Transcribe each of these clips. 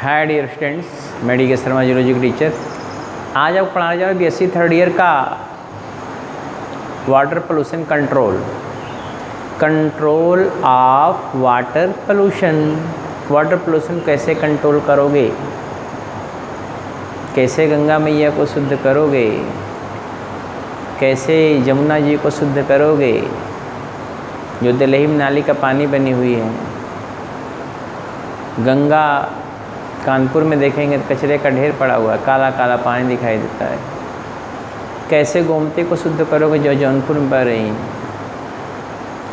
Hi dear students, मैं D के Sharma zoology के टीचर। आज आपको पढ़ाने जा रहा हूँ बीएससी थर्ड ईयर का water pollution control of water pollution कैसे कंट्रोल करोगे, कैसे गंगा मैया को शुद्ध करोगे, कैसे जमुना जी को शुद्ध करोगे, जो दलही नाली का पानी बनी हुई है। गंगा कानपुर में देखेंगे तो कचरे का ढेर पड़ा हुआ है, काला काला पानी दिखाई देता है। कैसे गोमती को शुद्ध करोगे, जो जौनपुर में बह रही हैं,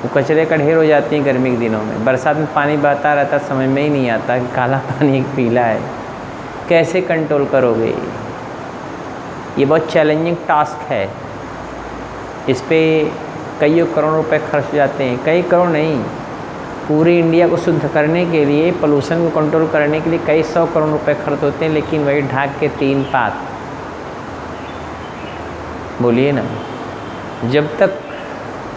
वो कचरे का ढेर हो जाती हैं गर्मी के दिनों में। बरसात में पानी बहता रहता, समझ में ही नहीं आता कि काला पानी एक पीला है। कैसे कंट्रोल करोगे, ये बहुत चैलेंजिंग टास्क है। इस पर कई करोड़ रुपए खर्च जाते हैं, कई करोड़ नहीं, पूरी इंडिया को शुद्ध करने के लिए, पोल्यूशन को कंट्रोल करने के लिए कई 100 करोड़ रुपए खर्च होते हैं, लेकिन वही ढाक के 3 पात। बोलिए ना, जब तक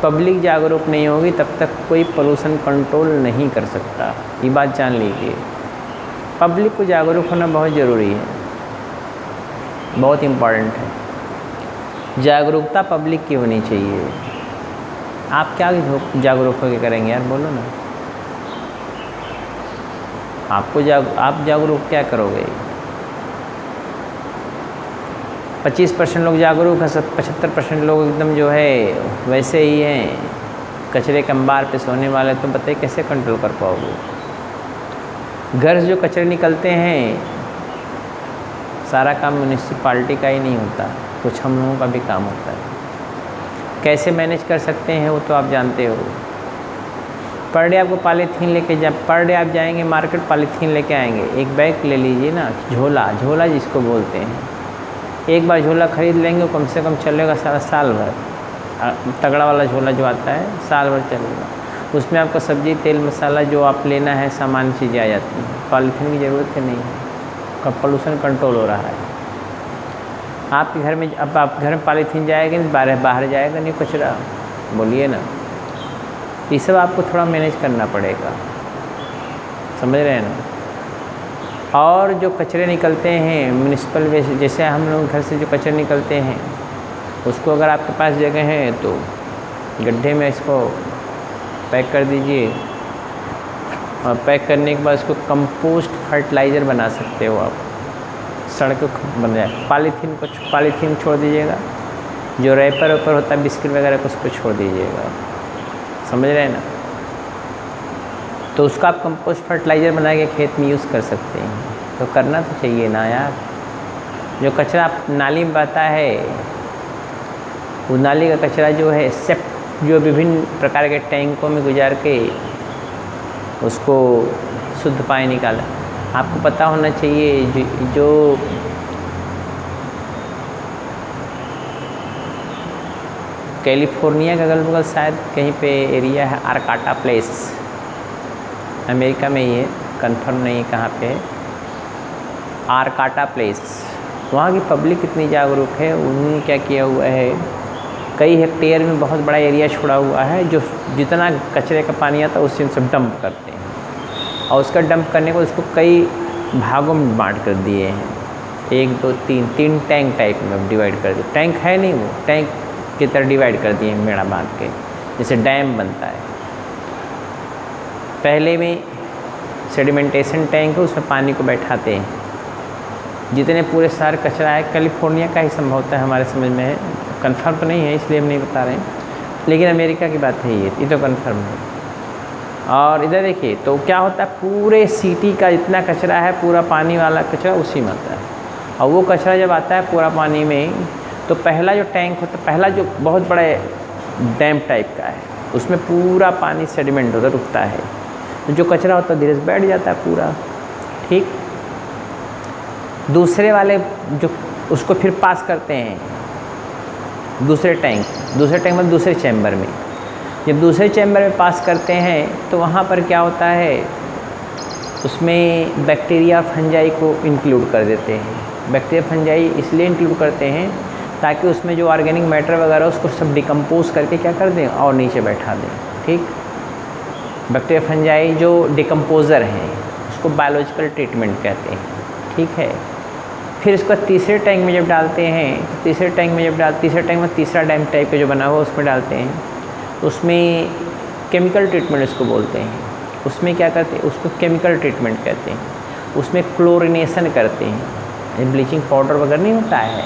पब्लिक जागरूक नहीं होगी तब तक कोई पोल्यूशन कंट्रोल नहीं कर सकता। ये बात जान लीजिए, पब्लिक को जागरूक होना बहुत ज़रूरी है, बहुत इम्पॉर्टेंट है। जागरूकता पब्लिक की होनी चाहिए। आप क्या जागरूक होकर करेंगे यार, बोलो ना। आप जागरूक क्या करोगे? 25% लोग जागरूक हैं, 75% लोग एकदम जो है वैसे ही हैं, कचरे के अंबार पे सोने वाले। तो बताइए कैसे कंट्रोल कर पाओगे? घर से जो कचरे निकलते हैं, सारा काम म्यूनिसिपैलिटी का ही नहीं होता, कुछ हम लोगों का भी काम होता है। कैसे मैनेज कर सकते हैं वो तो आप जानते हो। पर डे आपको पॉलीथीन लेके पर डे आप जाएंगे मार्केट, पॉलीथीन लेके आएंगे। एक बैग ले लीजिए ना, झोला जिसको बोलते हैं। एक बार झोला खरीद लेंगे, कम से कम चलेगा साल भर। तगड़ा वाला झोला जो आता है, साल भर चलेगा। उसमें आपका सब्जी, तेल, मसाला जो आप लेना है, सामान चीज़ें आ जाती हैं। पॉलीथीन की ज़रूरत ही नहीं है, का पोल्यूशन कंट्रोल हो रहा है। आपके घर में, अब आप घर में पॉलीथीन जाएगा नहीं, बाहर जाएगा नहीं कचरा, बोलिए ना। ये सब आपको थोड़ा मैनेज करना पड़ेगा, समझ रहे हैं ना। और जो कचरे निकलते हैं म्यूनिसिपल वेस्ट, जैसे हम लोग घर से जो कचरे निकलते हैं, उसको अगर आपके पास जगह है तो गड्ढे में इसको पैक कर दीजिए, और पैक करने के बाद इसको कंपोस्ट फर्टिलाइज़र बना सकते हो आप। सड़क बन जाए। पॉलीथीन छोड़ दीजिएगा, जो रैपर ऊपर होता है बिस्किट वगैरह को, उसको छोड़ दीजिएगा, समझ रहे हैं ना। तो उसका आप कंपोस्ट फर्टिलाइज़र बना के खेत में यूज़ कर सकते हैं। तो करना तो चाहिए ना यार। जो कचरा आप नाली में बहता है, वो नाली का कचरा जो है जो विभिन्न प्रकार के टैंकों में गुजार के उसको शुद्ध पानी निकाला। आपको पता होना चाहिए, जो कैलिफोर्निया के अगल बगल शायद कहीं पे एरिया है, आर्काटा प्लेस, अमेरिका में ही है, कंफर्म नहीं है कहाँ पे है, आर्काटा प्लेस। वहाँ की पब्लिक इतनी जागरूक है, उन्होंने क्या किया हुआ है, कई हेक्टेयर में बहुत बड़ा एरिया छोड़ा हुआ है, जो जितना कचरे का पानी आता है उसी में सब डंप करते हैं। और उसका डंप करने को उसको कई भागों में बांट कर दिए हैं, 1 2 3 टैंक टाइप में डिवाइड कर दिए। टैंक है नहीं, वो टैंक की तरह डिवाइड कर दिए मेड़ा बांध के, जैसे डैम बनता है। पहले में सेडिमेंटेशन टैंक है, उसमें पानी को बैठाते हैं। जितने पूरे सारे कचरा है, कैलिफोर्निया का ही संभवतः है, हमारे समझ में है, कंफर्म तो नहीं है इसलिए हम नहीं बता रहे हैं, लेकिन अमेरिका की बात है ये तो कंफर्म है। और इधर देखिए तो क्या होता है, पूरे सिटी का जितना कचरा है, पूरा पानी वाला कचरा उसी में आता है। और वो कचरा जब आता है पूरा पानी में, तो पहला जो टैंक होता है, पहला जो बहुत बड़ा डैम टाइप का है, उसमें पूरा पानी सेडिमेंट होता रुकता है। तो जो कचरा होता है धीरे से बैठ जाता है पूरा, ठीक। दूसरे वाले जो उसको फिर पास करते हैं दूसरे टैंक में, दूसरे चैम्बर में। जब दूसरे चैम्बर में पास करते हैं तो वहाँ पर क्या होता है, उसमें बैक्टीरिया फंजाई को इंक्लूड कर देते हैं। बैक्टीरिया फंजाई इसलिए इंक्लूड करते हैं ताकि उसमें जो ऑर्गेनिक मैटर वगैरह उसको सब डिकम्पोज करके क्या कर दें और नीचे बैठा दें, ठीक। बैक्टीरिया फंजाई जो डिकम्पोज़र हैं, उसको बायोलॉजिकल ट्रीटमेंट कहते हैं, ठीक है। फिर इसको तीसरे टैंक में जब डालते हैं, तीसरे टैंक में तीसरा डैम टाइप का जो बना हुआ उसमें डालते हैं, उसमें केमिकल ट्रीटमेंट उसको बोलते हैं। उसमें क्या करते हैं, उसको केमिकल ट्रीटमेंट कहते हैं। उसमें क्लोरिनेशन करते हैं, ब्लीचिंग पाउडर वगैरह नहीं होता है,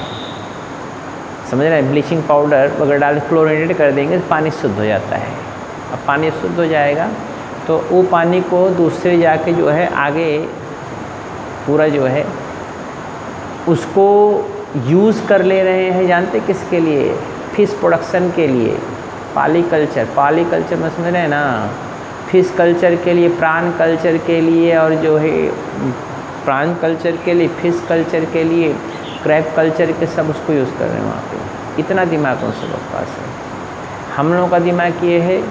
समझ रहे हैं, ब्लीचिंग पाउडर वगैरह डाल क्लोरिनेटेड कर देंगे तो पानी शुद्ध हो जाता है। अब पानी शुद्ध हो जाएगा तो वो पानी को दूसरे जाके जो है आगे पूरा जो है उसको यूज़ कर ले रहे हैं। जानते किसके लिए? फिश प्रोडक्शन के लिए, पॉलीकल्चर में समझ रहे हैं ना, फिश कल्चर के लिए, प्राण कल्चर के लिए, और जो है प्राण कल्चर के लिए, फिश कल्चर के लिए, क्रैब कल्चर के, सब उसको यूज़ कर रहे हैं वहाँ पे। इतना दिमाग उन सब के पास है। हम लोगों का दिमाग ये है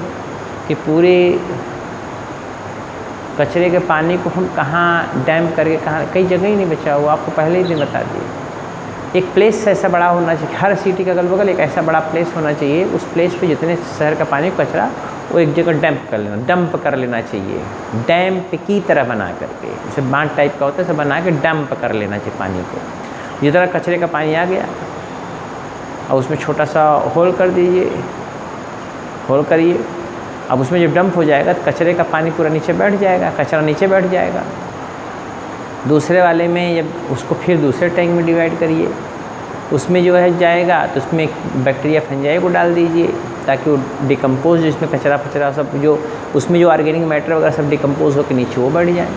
कि पूरे कचरे के पानी को हम कहाँ डैम करके, कहाँ, कई जगह ही नहीं बचा हुआ। आपको पहले ही दिन बता दिए। एक प्लेस ऐसा बड़ा होना चाहिए, हर सिटी के अगल बगल एक ऐसा बड़ा प्लेस होना चाहिए। उस प्लेस पे जितने शहर का पानी कचरा वो एक जगह डंप कर लेना चाहिए, डैम्प की तरह बना करके, जैसे बांध टाइप का होता है, सब बना के डंप कर लेना चाहिए पानी को। जितना कचरे का पानी आ गया और उसमें छोटा सा होल कर दीजिए, होल करिए। अब उसमें जब डंप हो जाएगा तो कचरे का पानी पूरा नीचे बैठ जाएगा, कचरा नीचे बैठ जाएगा। दूसरे वाले में जब उसको फिर दूसरे टैंक में डिवाइड करिए, उसमें जो है जाएगा तो उसमें बैक्टीरिया फंजाई को डाल दीजिए ताकि वो डिकम्पोज, जिसमें कचरा फचरा सब जो उसमें जो ऑर्गेनिक मैटर वगैरह सब डिकम्पोज होकर नीचे वो बढ़ जाए।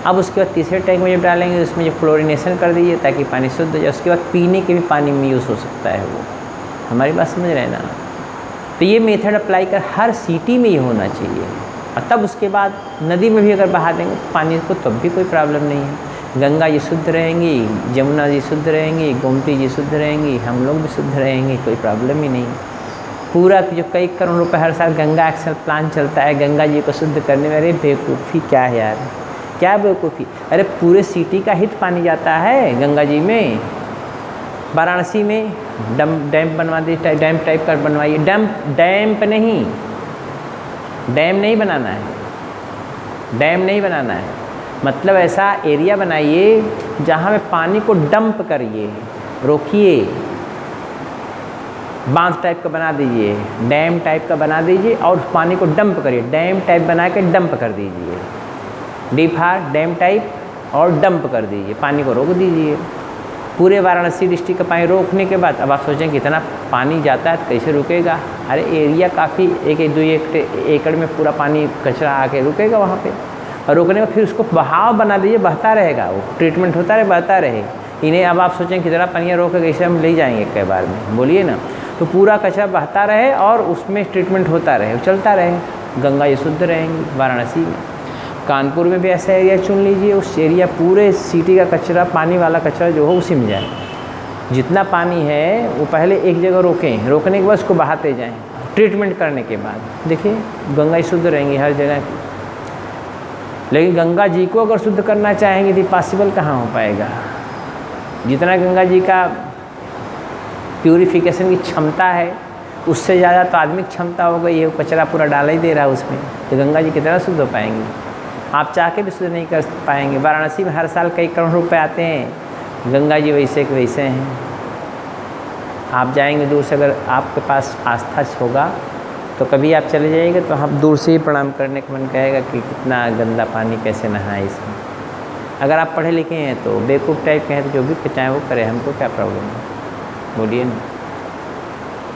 अब उसके बाद तीसरे टैंक में जब डालेंगे उसमें जो क्लोरिनेशन कर दीजिए ताकि पानी शुद्ध हो जाए। उसके बाद पीने के भी पानी में यूज़ हो सकता है वो। हमारी बात समझ रहे हैं ना? तो ये मेथड अप्लाई कर हर सिटी में ये होना चाहिए। और तब उसके बाद नदी में भी अगर बहा देंगे पानी को तब भी कोई प्रॉब्लम नहीं है। गंगा जी शुद्ध रहेंगी, जमुना जी शुद्ध रहेंगी, गोमती जी शुद्ध रहेंगी, हम लोग भी शुद्ध रहेंगे, कोई प्रॉब्लम ही नहीं। पूरा जो कई करोड़ रुपए हर साल गंगा एक्शन प्लान चलता है गंगा जी को शुद्ध करने में। अरे बेवकूफ़ी क्या है यार, क्या बेवकूफ़ी। अरे पूरे सिटी का हित पानी जाता है गंगा जी में। वाराणसी में डैम बनवा दीजिए, डैम टाइप का बनवाइए। डैम नहीं बनाना है, डैम नहीं बनाना है, मतलब ऐसा एरिया बनाइए जहाँ में पानी को डंप करिए, रोकिए, बांध टाइप का बना दीजिए, डैम टाइप का बना दीजिए और उस पानी को डंप करिए। डैम टाइप बना के डंप कर दीजिए, डीप हार डैम टाइप, और डंप कर दीजिए, पानी को रोक दीजिए। पूरे वाराणसी डिस्ट्रिक्ट का पानी रोकने के बाद अब आप सोचें कितना पानी जाता है तो कैसे रुकेगा। अरे एरिया काफ़ी, 1-2 एकड़ में पूरा पानी कचरा आके रुकेगा वहाँ पे। और रोकने में फिर उसको बहाव बना दीजिए, बहता रहेगा, वो ट्रीटमेंट होता रहे, बहता रहे। इन्हें अब आप सोचें कितना पानी रोकेगा, इसे हम ले जाएंगे कई बार में, बोलिए ना। तो पूरा कचरा बहता रहे और उसमें ट्रीटमेंट होता रहे, चलता रहे, गंगा जी शुद्ध रहेंगी। वाराणसी में, कानपुर में भी ऐसा एरिया चुन लीजिए, उस एरिया पूरे सिटी का कचरा, पानी वाला कचरा जो हो उसी में जाए। जितना पानी है वो पहले एक जगह रोकें, रोकने के बाद उसको बहाते जाएं, ट्रीटमेंट करने के बाद देखिए गंगा जी शुद्ध रहेंगी हर जगह। लेकिन गंगा जी को अगर शुद्ध करना चाहेंगे तो पॉसिबल कहाँ हो पाएगा। जितना गंगा जी का प्यूरिफिकेशन की क्षमता है उससे ज़्यादा तो आदमी की क्षमता हो गई है, वो कचरा पूरा डाला ही दे रहा है उसमें, तो गंगा जी कितना शुद्ध हो पाएंगे। आप चाह के भी शुद्ध नहीं कर पाएंगे। वाराणसी में हर साल कई करोड़ रुपए आते हैं, गंगा जी वैसे के वैसे हैं। आप जाएंगे दूर से, अगर आपके पास आस्था होगा तो कभी आप चले जाइएगा तो हम दूर से ही प्रणाम करने का मन कहेगा कि कितना गंदा पानी, कैसे नहाए इसमें। अगर आप पढ़े लिखे हैं तो बेवकूफ़ टाइप के हैं तो जो भी चाहे वो करे, हमको क्या प्रॉब्लम है, बोलिए ना।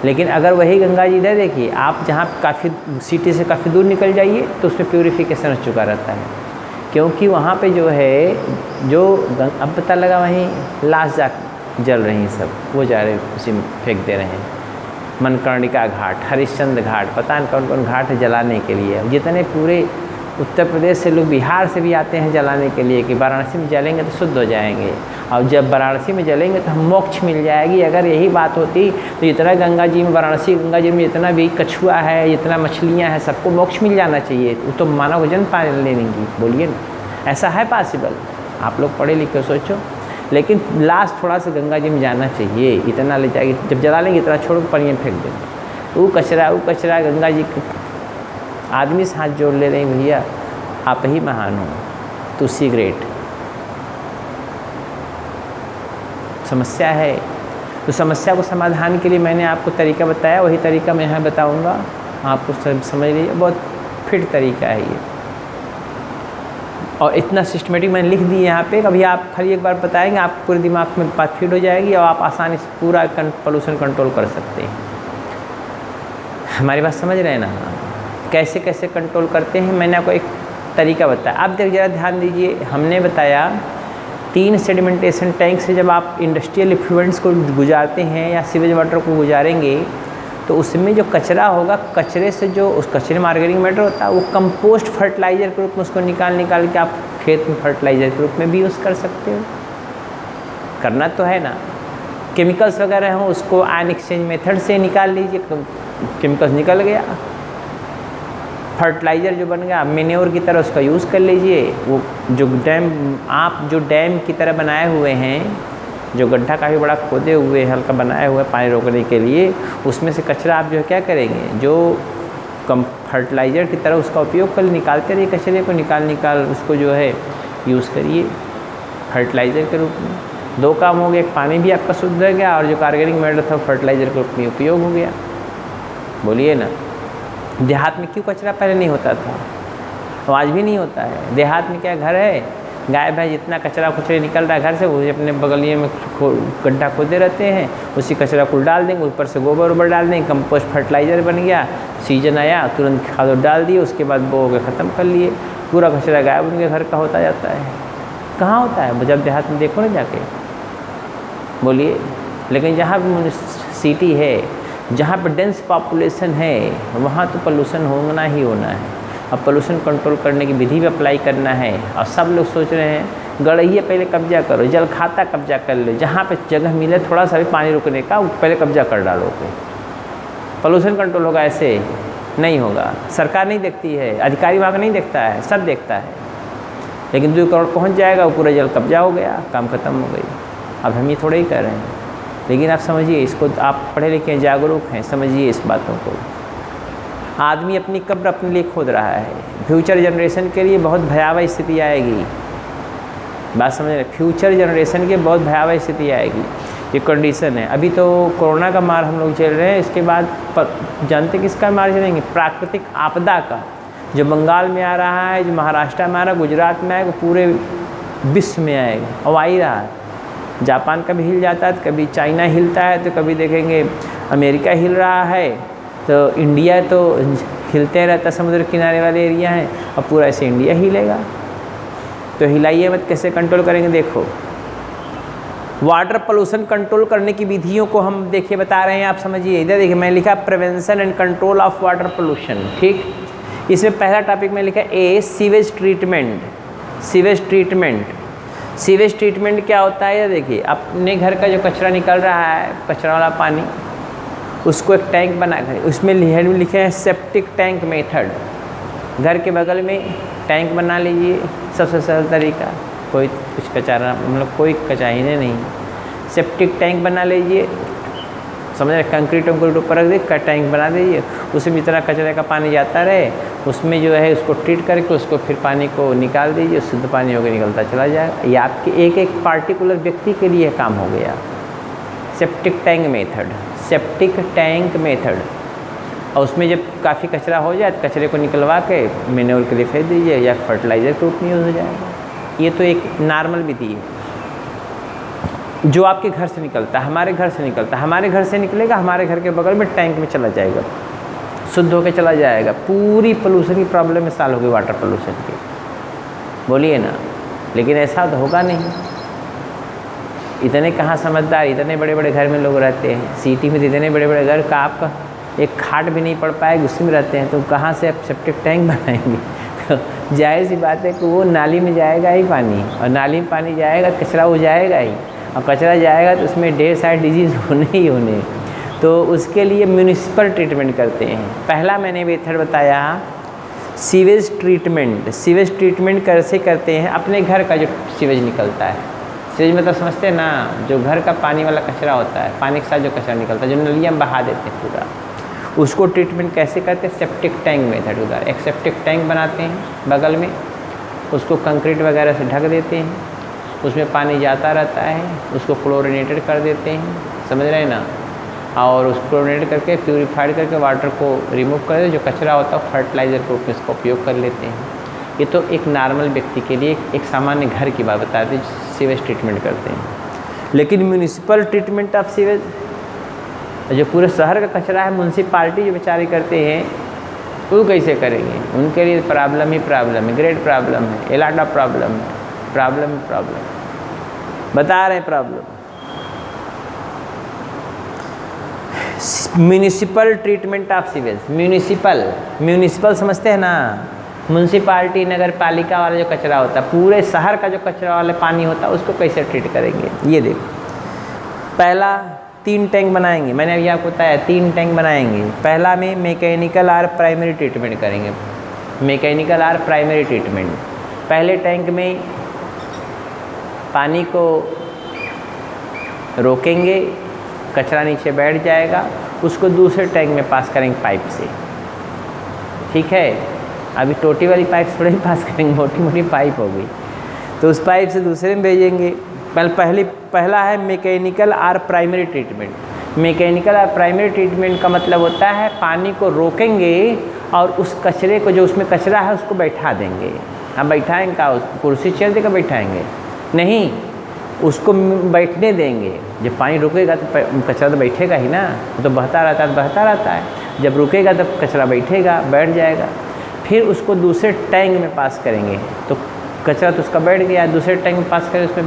लेकिन अगर वही गंगा जी इधर देखिए, आप जहाँ काफ़ी सिटी से काफ़ी दूर निकल जाइए तो उसमें प्यूरिफिकेशन हो चुका रहता है, क्योंकि वहाँ पे जो है जो अब पता लगा वहीं लाश जा जल रही हैं सब, वो जा रहे उसी में फेंक दे रहे हैं। मनकर्णिका घाट, हरिश्चंद्र घाट, पता नहीं कौन कौन घाट है जलाने के लिए। जितने पूरे उत्तर प्रदेश से लोग, बिहार से भी आते हैं जलाने के लिए कि वाराणसी में जलेंगे तो शुद्ध हो जाएंगे, और जब वाराणसी में जलेंगे तो हम मोक्ष मिल जाएगी। अगर यही बात होती तो जितना गंगा जी में, वाराणसी गंगा जी में जितना भी कछुआ है, जितना मछलियाँ हैं, सबको मोक्ष मिल जाना चाहिए। वो तो मानव जन्म पा लेंगी, बोलिए ना। ऐसा है पॉसिबल? आप लोग पढ़े लिखे सोचो। लेकिन लास्ट थोड़ा सा गंगा जी में जाना चाहिए, इतना ले जाएगी, जब जला लेंगे इतना छोड़ पानी में फेंक देंगे। वो कचरा गंगा जी, आदमी से हाथ जोड़ ले रहे हैं, भैया आप ही महान हो, टू सी ग्रेट। समस्या है, तो समस्या को समाधान के लिए मैंने आपको तरीका बताया, वही तरीका मैं यहाँ बताऊँगा, आपको सब समझ लीजिए। बहुत फिट तरीका है ये, और इतना सिस्टमेटिक मैंने लिख दी यहाँ पे। कभी आप खाली एक बार बताएंगे, आप पूरे दिमाग में बात फिट हो जाएगी और आप आसानी से पूरा पोल्यूशन कंट्रोल कर सकते हैं। हमारी बात समझ रहे हैं ना? कैसे कैसे कंट्रोल करते हैं, मैंने आपको एक तरीका बताया। आप देख जरा ध्यान दीजिए, हमने बताया 3 सेडिमेंटेशन टैंक से जब आप इंडस्ट्रियल इफ्लुएंट्स को गुजारते हैं या सीवेज वाटर को गुजारेंगे, तो उसमें जो कचरा होगा, कचरे से जो उस कचरे में ऑर्गेनिक मैटर होता है, वो कंपोस्ट फर्टिलाइज़र के रूप में उसको निकाल के आप खेत में फर्टिलाइज़र के रूप में भी यूज़ कर सकते हो। करना तो है ना। केमिकल्स वगैरह हों, उसको आयन एक्सचेंज मेथड से निकाल लीजिए, केमिकल्स निकल गया, फर्टिलाइज़र जो बन गया, मेन्योर की तरह उसका यूज़ कर लीजिए। वो जो डैम, आप जो डैम की तरह बनाए हुए हैं, जो गड्ढा काफ़ी बड़ा खोदे हुए हल्का बनाए हुए पानी रोकने के लिए, उसमें से कचरा आप जो है क्या करेंगे, जो कम फर्टिलाइज़र की तरह उसका उपयोग कर निकालते रहिए, कचरे को निकाल उसको जो है यूज़ करिए फर्टिलाइज़र के रूप में। 2 काम हो गए, एक पानी भी आपका शुद्ध हो गया और जो ऑर्गेनिक मैटर था फर्टिलाइज़र के रूप में उपयोग हो गया। बोलिए ना, देहात में क्यों कचरा पहले नहीं होता था, तो आज भी नहीं होता है। देहात में क्या, घर है, गाय भैंस जितना कचरा कुचरे निकल रहा है घर से, वो अपने बगलिए में गड्ढा खोदे रहते हैं, उसी कचरा को डाल देंगे, ऊपर से गोबर वोबर डाल देंगे, कंपोस्ट फर्टिलाइज़र बन गया, सीजन आया तुरंत खाद डाल दिए, उसके बाद बो के ख़त्म कर लिए, पूरा कचरा गायब उनके घर का होता जाता है। कहाँ होता है, जब देहात में देखो ना जाके, बोलिए। लेकिन जहाँ सिटी है, जहाँ पर डेंस पॉपुलेशन है, वहाँ तो पोल्यूशन होना ही होना है। अब पोल्यूशन कंट्रोल करने की विधि भी अप्लाई करना है, और सब लोग सोच रहे हैं गढ़िया पहले कब्जा करो, जल खाता कब्जा कर लो, जहाँ पे जगह मिले थोड़ा सा भी पानी रुकने का पहले कब्जा कर डालो, पोल्यूशन कंट्रोल होगा। ऐसे नहीं होगा। सरकार नहीं देखती है, अधिकारी विभाग नहीं देखता है, सब देखता है, लेकिन 2 करोड़ पहुँच जाएगा, वो पूरा जल कब्जा हो गया, काम खत्म हो गई। अब हम ये थोड़े ही कर रहे हैं, लेकिन आप समझिए इसको, आप पढ़े लिखे हैं, जागरूक हैं, समझिए इस बातों को। आदमी अपनी कब्र अपने लिए खोद रहा है, फ्यूचर जनरेशन के लिए बहुत भयावह स्थिति आएगी। बात समझ रहे, फ्यूचर जनरेशन के बहुत भयावह स्थिति आएगी, ये कंडीशन है। अभी तो कोरोना का मार हम लोग झेल रहे हैं, इसके बाद जानते किसका मार झेलेंगे, प्राकृतिक आपदा का, जो बंगाल में आ रहा है, जो महाराष्ट्र में आ रहा है, गुजरात में आएगा, पूरे विश्व में आएगा, और आ ही रहा है। जापान कभी हिल जाता है, तो कभी चाइना हिलता है, तो कभी देखेंगे अमेरिका हिल रहा है, तो इंडिया तो हिलते रहता, समुद्र किनारे वाले एरिया हैं, और पूरा ऐसे इंडिया हिलेगा। तो हिलाइए मत, कैसे कंट्रोल करेंगे, देखो। वाटर पोल्यूशन कंट्रोल करने की विधियों को हम देखिए बता रहे हैं, आप समझिए। इधर देखिए मैं लिखा prevention and control of water pollution, ठीक। इसमें पहला टॉपिक में लिखा A, sewage treatment. Sewage treatment, sewage treatment क्या होता है, ये देखिए। अपने घर का जो कचरा निकल रहा है, कचरा वाला पानी, उसको एक टैंक बना कर, उसमें हेड में लिखे हैं सेप्टिक टैंक मेथड। घर के बगल में टैंक बना लीजिए, सबसे सरल तरीका, कोई कुछ कचाना, मतलब कोई कचाहीने नहीं, सेप्टिक टैंक बना लीजिए, समझ रहे, कंक्रीट ऊपर रख दे, टैंक बना दीजिए, उसमें जितना कचरे का पानी जाता रहे, उसमें जो है उसको ट्रीट करके उसको फिर पानी को निकाल दीजिए, शुद्ध पानी होकर निकलता चला जाएगा। ये आपके एक पार्टिकुलर व्यक्ति के लिए काम हो गया, septic tank method, septic tank method. और उसमें जब काफ़ी कचरा हो जाए तो कचरे को निकलवा के मैन्योर के लिए फेंक दीजिए, या फर्टिलाइज़र के रूप में यूज़ हो जाएगा। ये तो एक नॉर्मल विधि है जो आपके घर से निकलता है, हमारे घर से निकलता है, हमारे घर से निकलेगा, हमारे घर के बगल में टैंक में चला जाएगा, शुद्ध होकर चला जाएगा। पूरी पोल्यूशन की प्रॉब्लम में सॉल्व होगी, वाटर पोल्यूशन की, बोलिए ना। लेकिन ऐसा तो होगा नहीं, इतने कहाँ समझदार, इतने बड़े बड़े घर में लोग रहते हैं, सिटी में इतने बड़े बड़े घर का आपका एक खाट भी नहीं पड़ पाएगा, उसी में रहते हैं, तो कहाँ से आप सेप्टिक टैंक बनाएंगे। तो जाहिर सी बात है कि वो नाली में जाएगा ही पानी, और नाली में पानी जाएगा, कचरा हो जाएगा ही, और कचरा जाएगा तो उसमें ढेर सारे डिजीज़ होने ही होने। तो उसके लिए म्यूनिसिपल ट्रीटमेंट करते हैं। पहला मैंने मेथड बताया सीवेज ट्रीटमेंट। सीवेज ट्रीटमेंट कैसे करते हैं, अपने घर का जो सीवेज निकलता है, सीवेज मतलब समझते हैं ना, जो घर का पानी वाला कचरा होता है, पानी के साथ जो कचरा निकलता है, जो नलियाँ में बहा देते हैं पूरा, उसको ट्रीटमेंट कैसे करते हैं, सेप्टिक टैंक मेथड। उधर एक सेप्टिक टैंक बनाते हैं बगल में, उसको कंक्रीट वगैरह से ढक देते हैं, उसमें पानी जाता रहता है, उसको क्लोरिनेटेड कर देते हैं, समझ रहे हैं ना, और उसको क्लोरिनेट करके प्यूरीफाइड करके वाटर को रिमूव कर दे, जो कचरा होता है फर्टिलाइज़र के रूप में इसका उपयोग कर लेते हैं। ये तो एक नॉर्मल व्यक्ति के लिए एक सामान्य घर की बात बता दी, सीवेज ट्रीटमेंट करते हैं। लेकिन म्यूनिसिपल ट्रीटमेंट ऑफ सीवेज, जो पूरे शहर का कचरा है म्यूनसिपालिटी जो बेचारे करते हैं, वो कैसे करेंगे? उनके लिए प्रॉब्लम ही प्रॉब्लम है, ग्रेट प्रॉब्लम है, ए लॉट ऑफ प्रॉब्लम है, प्रॉब्लम बता रहे हैं problem. Municipal treatment of sewage, municipal समझते हैं ना, म्यूनसिपालिटी नगर पालिका वाला जो कचरा होता है, पूरे शहर का जो कचरा वाला पानी होता है, उसको कैसे ट्रीट करेंगे? ये देखो, पहला 3 टैंक बनाएंगे, मैंने अभी आपको बताया 3 टैंक बनाएंगे। पहला में मैकेनिकल और प्राइमरी ट्रीटमेंट करेंगे, मैकेनिकल और प्राइमरी ट्रीटमेंट। पहले टैंक में पानी को रोकेंगे, कचरा नीचे बैठ जाएगा, उसको दूसरे टैंक में पास करेंगे पाइप से, ठीक है। अभी टोटी वाली पाइप थोड़ी ही पास करेंगे, मोटी मोटी पाइप होगी, तो उस पाइप से दूसरे में भेजेंगे। पहला है मैकेनिकल और प्राइमरी ट्रीटमेंट। मैकेनिकल और प्राइमरी ट्रीटमेंट का मतलब होता है पानी को रोकेंगे और उस कचरे को, जो उसमें कचरा है, उसको बैठा देंगे। अब बैठाएंगे का, उसको कुर्सी चेयर देकर बैठाएंगे नहीं, उसको बैठने देंगे। जब पानी रुकेगा तो कचरा तो बैठेगा ही ना, तो बहता रहता है, जब रुकेगा तब कचरा बैठेगा, बैठ जाएगा। फिर उसको दूसरे टैंक में पास करेंगे, तो कचरा तो उसका बैठ गया, दूसरे टैंक में पास करें, उसमें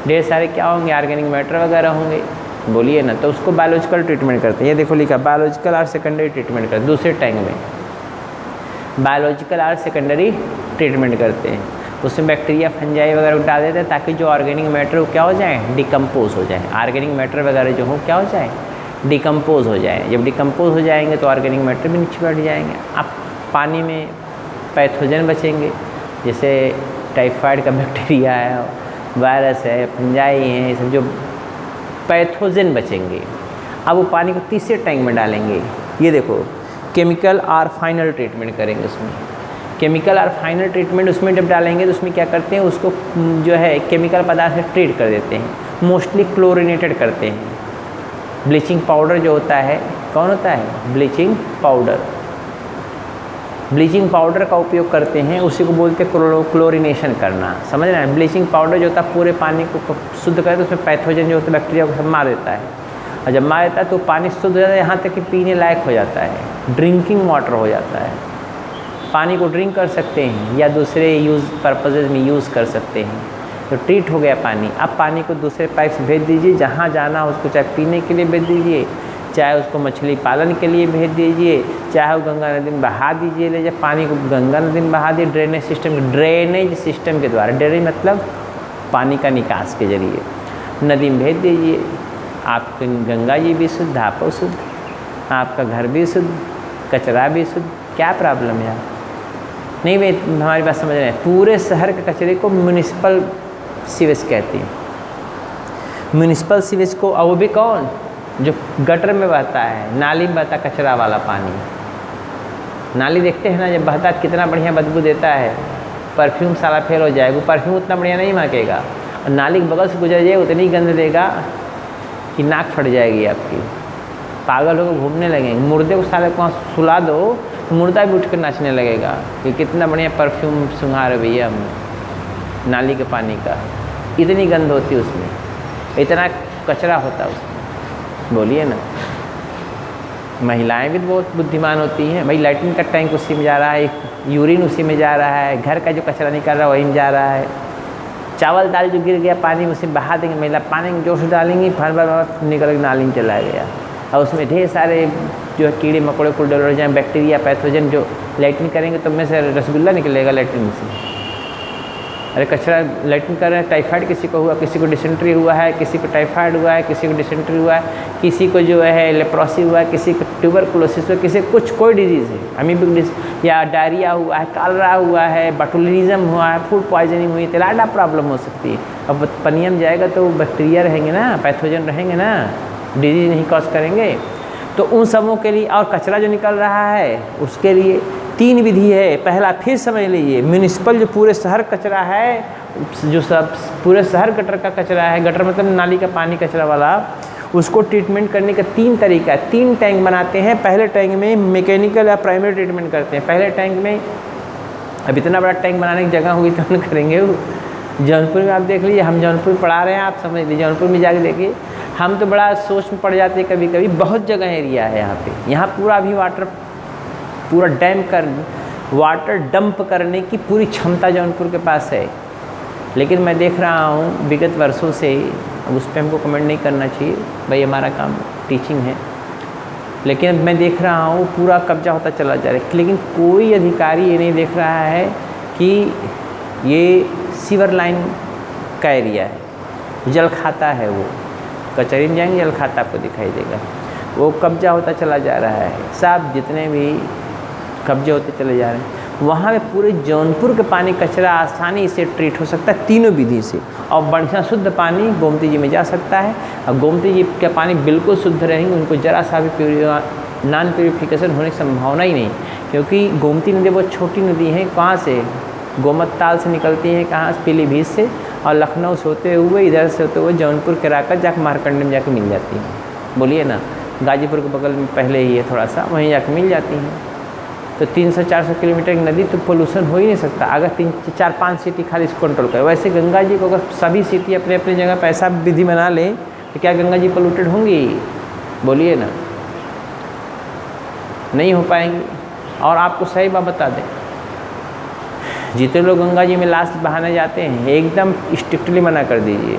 ढेर सारे क्या होंगे, ऑर्गेनिक मैटर वगैरह होंगे, बोलिए ना, तो उसको बायोलॉजिकल ट्रीटमेंट करते हैं। ये देखो लिखा, बायोलॉजिकल और सेकेंडरी ट्रीटमेंट करते हैं। दूसरे टैंक में बायोलॉजिकल और सेकेंडरी ट्रीटमेंट करते हैं, उसमें बैक्टीरिया फंजाई वगैरह डाल देते हैं, ताकि जो ऑर्गेनिक मैटर वो क्या हो जाए, डिकम्पोज हो जाए। ऑर्गेनिक मैटर वगैरह जो हो क्या हो जाए, डिकम्पोज हो जाए। जब डिकम्पोज हो जाएंगे तो ऑर्गेनिक मैटर भी नीचे बैठ जाएंगे। अब पानी में पैथोजन बचेंगे, जैसे टाइफाइड का बैक्टीरिया है, वायरस है, फंजाई हैं, ये सब जो पैथोजन बचेंगे। अब वो पानी को तीसरे टैंक में डालेंगे। ये देखो, केमिकल और फाइनल ट्रीटमेंट करेंगे उसमें। केमिकल और फाइनल ट्रीटमेंट उसमें जब डालेंगे तो उसमें क्या करते हैं, उसको जो है केमिकल पदार्थ से ट्रीट कर देते हैं, मोस्टली क्लोरिनेटेड करते हैं। ब्लीचिंग पाउडर जो होता है, कौन होता है, ब्लीचिंग पाउडर। ब्लीचिंग पाउडर का उपयोग करते हैं, उसी को बोलते हैं क्लोरिनेशन करना, समझ रहे हैं। ब्लीचिंग पाउडर जो होता है पूरे पानी को शुद्ध करते हैं, उसमें पैथोजन जो होता है बैक्टीरिया को सब मार देता है, और जब मार देता है तो पानी शुद्ध हो जाता है, यहाँ तक कि पीने लायक हो जाता है, ड्रिंकिंग वाटर हो जाता है। पानी को ड्रिंक कर सकते हैं या दूसरे यूज़ पर्पजेज़ में यूज़ कर सकते हैं। तो ट्रीट हो गया पानी। अब पानी को दूसरे पाइप से भेज दीजिए, जहाँ जाना हो उसको, चाहे पीने के लिए भेज दीजिए, चाहे उसको मछली पालन के लिए भेज दीजिए, चाहे वो गंगा नदी में बहा दीजिए। ले जब पानी को गंगा नदी में बहा दिए, ड्रेनेज सिस्टम के द्वारा, ड्रेनेज मतलब पानी का निकास के जरिए नदी में भेज दीजिए। आपकी गंगा जी भी शुद्ध, आप शुद्ध, आपका घर भी शुद्ध, कचरा भी शुद्ध, क्या प्रॉब्लम है? नहीं भाई, हमारी बात समझ रहे हैं। पूरे शहर के कचरे को म्यूनिसिपल सीवेज कहते हैं। म्यूनिसिपल सीवेज को, और वो भी कौन, जो गटर में बहता है, नाली में बहता कचरा वाला पानी। नाली देखते हैं ना, जब बहता है कितना बढ़िया बदबू देता है, परफ्यूम सारा फेल हो जाएगा। वो परफ्यूम उतना बढ़िया नहीं महकेगा, और नाली के बगल से गुजर जाए उतनी गंध देगा कि नाक फट जाएगी आपकी, पागल होकर घूमने लगेंगे। मुर्दे को साले को वहाँ सुला दो, मुर्दा भी उठ कर नाचने लगेगा कि कितना बढ़िया परफ्यूम सुंघा रहे भैया हमने नाली के पानी का। इतनी गंध होती है उसमें, इतना कचरा होता है उसमें, बोलिए ना। महिलाएं भी बहुत बुद्धिमान होती हैं भाई, लैट्रिन का टैंक उसी में जा रहा है, यूरिन उसी में जा रहा है, घर का जो कचरा निकल रहा है वहीं में जा रहा है, चावल दाल जो गिर गया पानी में उसे बहा देंगे, महिला पानी में जोश डालेंगी, फर भर निकल के नाली में चला गया, और उसमें ढेर सारे जो कीड़े मकोड़े कुल डल जाए, बैक्टीरिया पैथोजन जो लैट्रिन करेंगे तो में से रसगुल्ला निकलेगा लैट्रिन से। अरे कचरा लैट्रिन कर रहे हैं, टाइफाइड किसी को हुआ, किसी को डिसेंट्री हुआ है, किसी को टाइफाइड हुआ है, किसी को डिसेंट्री हुआ है, किसी को जो है लेप्रोसी हुआ है, किसी को ट्यूबरकुलोसिस हुआ, किसी को कुछ कोई डिजीज़ है, अमीबिक डिजीज या डायरिया हुआ है, कालरा हुआ है, बटुलिज्म हुआ है, फूड पॉइजनिंग हुई, तेलाडा प्रॉब्लम हो सकती है। अब पनिया में जाएगा तो बैक्टीरिया रहेंगे ना, पैथोजन रहेंगे ना, डिजीज नहीं कॉज करेंगे। तो उन सबों के लिए, और कचरा जो निकल रहा है उसके लिए 3 विधि है। पहला फिर समझ लीजिए, म्यूनिसिपल जो पूरे शहर कचरा है, जो सब पूरे शहर गटर का कचरा है, गटर मतलब नाली का पानी कचरा वाला, उसको ट्रीटमेंट करने का 3 तरीका है। 3 टैंक बनाते हैं। पहले टैंक में मैकेनिकल या प्राइमरी ट्रीटमेंट करते हैं। पहले टैंक में, अब इतना बड़ा टैंक बनाने की जगह होगी तो हम करेंगे। जौनपुर में आप देख लीजिए, हम जौनपुर पढ़ा रहे हैं, आप समझ लीजिए, जौनपुर में जाके देखिए, हम तो बड़ा सोच में पड़ जाते हैं कभी कभी। बहुत जगह एरिया है यहाँ पे, यहाँ पूरा अभी पूरा वाटर डंप करने की पूरी क्षमता जौनपुर के पास है। लेकिन मैं देख रहा हूँ विगत वर्षों से, अब उस पर हमको कमेंट नहीं करना चाहिए भाई, हमारा काम टीचिंग है, लेकिन मैं देख रहा हूँ पूरा कब्जा होता चला जा रहा है। लेकिन कोई अधिकारी ये नहीं देख रहा है कि ये सीवर लाइन का एरिया है, जल खाता है, वो कचहरी में जाएंगे जल खाता आपको दिखाई देगा, वो कब्जा होता चला जा रहा है। सब जितने भी कब्जे होते चले जा रहे हैं, वहाँ पे पूरे जौनपुर के पानी कचरा आसानी से ट्रीट हो सकता है 3 विधि से, और बढ़िया शुद्ध पानी गोमती जी में जा सकता है। और गोमती जी का पानी बिल्कुल शुद्ध रहेंगे, उनको ज़रा सा भी नॉन प्यूरिफिकेशन होने की संभावना ही नहीं, क्योंकि गोमती नदी बहुत छोटी नदी है। कहाँ से? गोमत ताल से निकलती हैं, कहाँ से? पीलीभीत से, और लखनऊ से होते हुए इधर से होते हुए जौनपुर के राकर जाकर मारकंडे में जाकर मिल जाती हैं। बोलिए ना, गाजीपुर के बगल में पहले ही है थोड़ा सा, वहीं जाकर मिल जाती हैं। तो 300-400 किलोमीटर की नदी, तो पोल्यूशन हो ही नहीं सकता अगर 3-4-5 सिटी खाली इसको कंट्रोल करे। वैसे गंगा जी को अगर सभी सिटी अपने अपनी जगह पैसा विधि बना लें तो क्या गंगा जी पोल्यूटेड होंगी? बोलिए ना, नहीं हो पाएंगी। और आपको सही बात बता दें, जितने लोग गंगा जी में लाश बहाने जाते हैं, एकदम स्ट्रिक्टली मना कर दीजिए।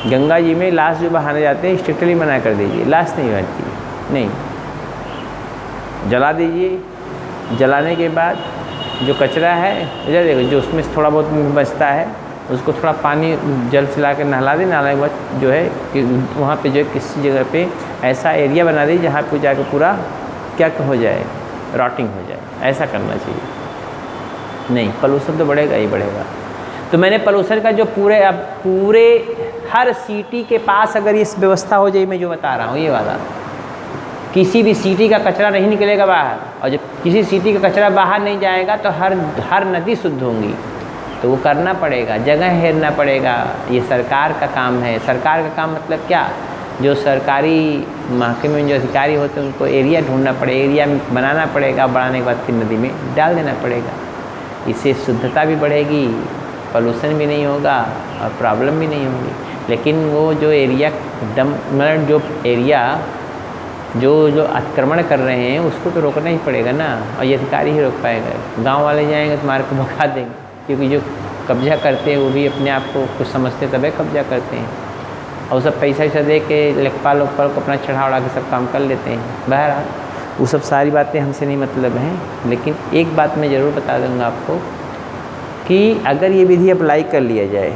गंगा जी में लाश जो बहाने जाते हैं, स्ट्रिक्टली मना कर दीजिए, लाश नहीं बनती, नहीं, जला दीजिए। जलाने के बाद जो कचरा है, इधर देखो, जो उसमें थोड़ा बहुत बचता है, उसको थोड़ा पानी जल से ला कर नहला दें। नहलाने के बाद जो है कि वहाँ पे जो है किसी जगह पे ऐसा एरिया बना दीजिए जहाँ पे जाकर पूरा क्या हो जाए, रॉटिंग हो जाए। ऐसा करना चाहिए, नहीं पॉल्यूशन तो बढ़ेगा ही बढ़ेगा। तो मैंने पॉल्यूशन का जो पूरे हर सिटी के पास अगर ये व्यवस्था हो जाए, मैं जो बता रहा हूँ ये वाला, किसी भी सिटी का कचरा नहीं निकलेगा बाहर, और जब किसी सिटी का कचरा बाहर नहीं जाएगा तो हर नदी शुद्ध होंगी। तो वो करना पड़ेगा, जगह हेरना पड़ेगा, ये सरकार का काम है। सरकार का काम मतलब क्या? जो सरकारी महकमे में जो अधिकारी होते हैं उनको एरिया ढूंढना पड़ेगा, एरिया बनाना पड़ेगा, बढ़ाने के बाद फिर नदी में डाल देना पड़ेगा। इससे शुद्धता भी बढ़ेगी, पॉल्यूशन भी नहीं होगा और प्रॉब्लम भी नहीं होगी। लेकिन वो जो एरिया मतलब जो एरिया जो अतिक्रमण कर रहे हैं उसको तो रोकना ही पड़ेगा ना, और ये अधिकारी ही रोक पाएगा। गांव वाले जाएंगे तो मार को भगा देंगे, क्योंकि जो कब्जा करते हैं वो भी अपने आप को कुछ समझते तभी कब्जा करते हैं, और सब पैसा वैसा दे के लेखपाल वेखपाल को अपना चढ़ा उड़ा के सब काम कर लेते हैं। बहरहाल वो सब सारी बातें हमसे नहीं मतलब हैं। लेकिन एक बात मैं ज़रूर बता दूँगा आपको कि अगर ये विधि अप्लाई कर लिया जाए,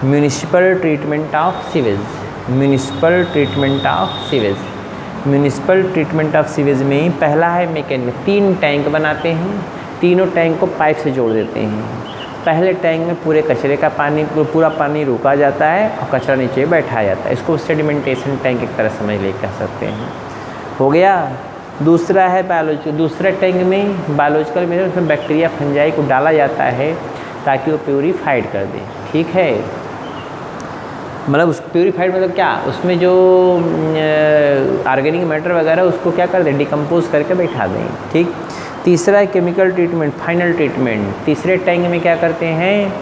municipal treatment of sewage, municipal treatment of sewage, municipal treatment of sewage में पहला है मैकेनिकल। 3 टैंक बनाते हैं, तीनों टैंक को पाइप से जोड़ देते हैं। पहले टैंक में पूरे कचरे का पानी, पूरा पानी रोका जाता है और कचरा नीचे बैठाया जाता है। इसको सेडिमेंटेशन टैंक एक तरह समझ ले कह सकते हैं। हो गया। दूसरा है बायोलॉजिकल। दूसरे टैंक में बायोलॉजिकल में उसमें बैक्टीरिया फंजाई को डाला जाता है ताकि वो प्यूरीफाइड कर दे। ठीक है, मतलब उस प्यूरीफाइड मतलब क्या, उसमें जो ऑर्गेनिक मैटर वगैरह उसको क्या कर दें, डिकम्पोज करके बैठा दें। ठीक। तीसरा है केमिकल ट्रीटमेंट, फाइनल ट्रीटमेंट। तीसरे टैंक में क्या करते हैं,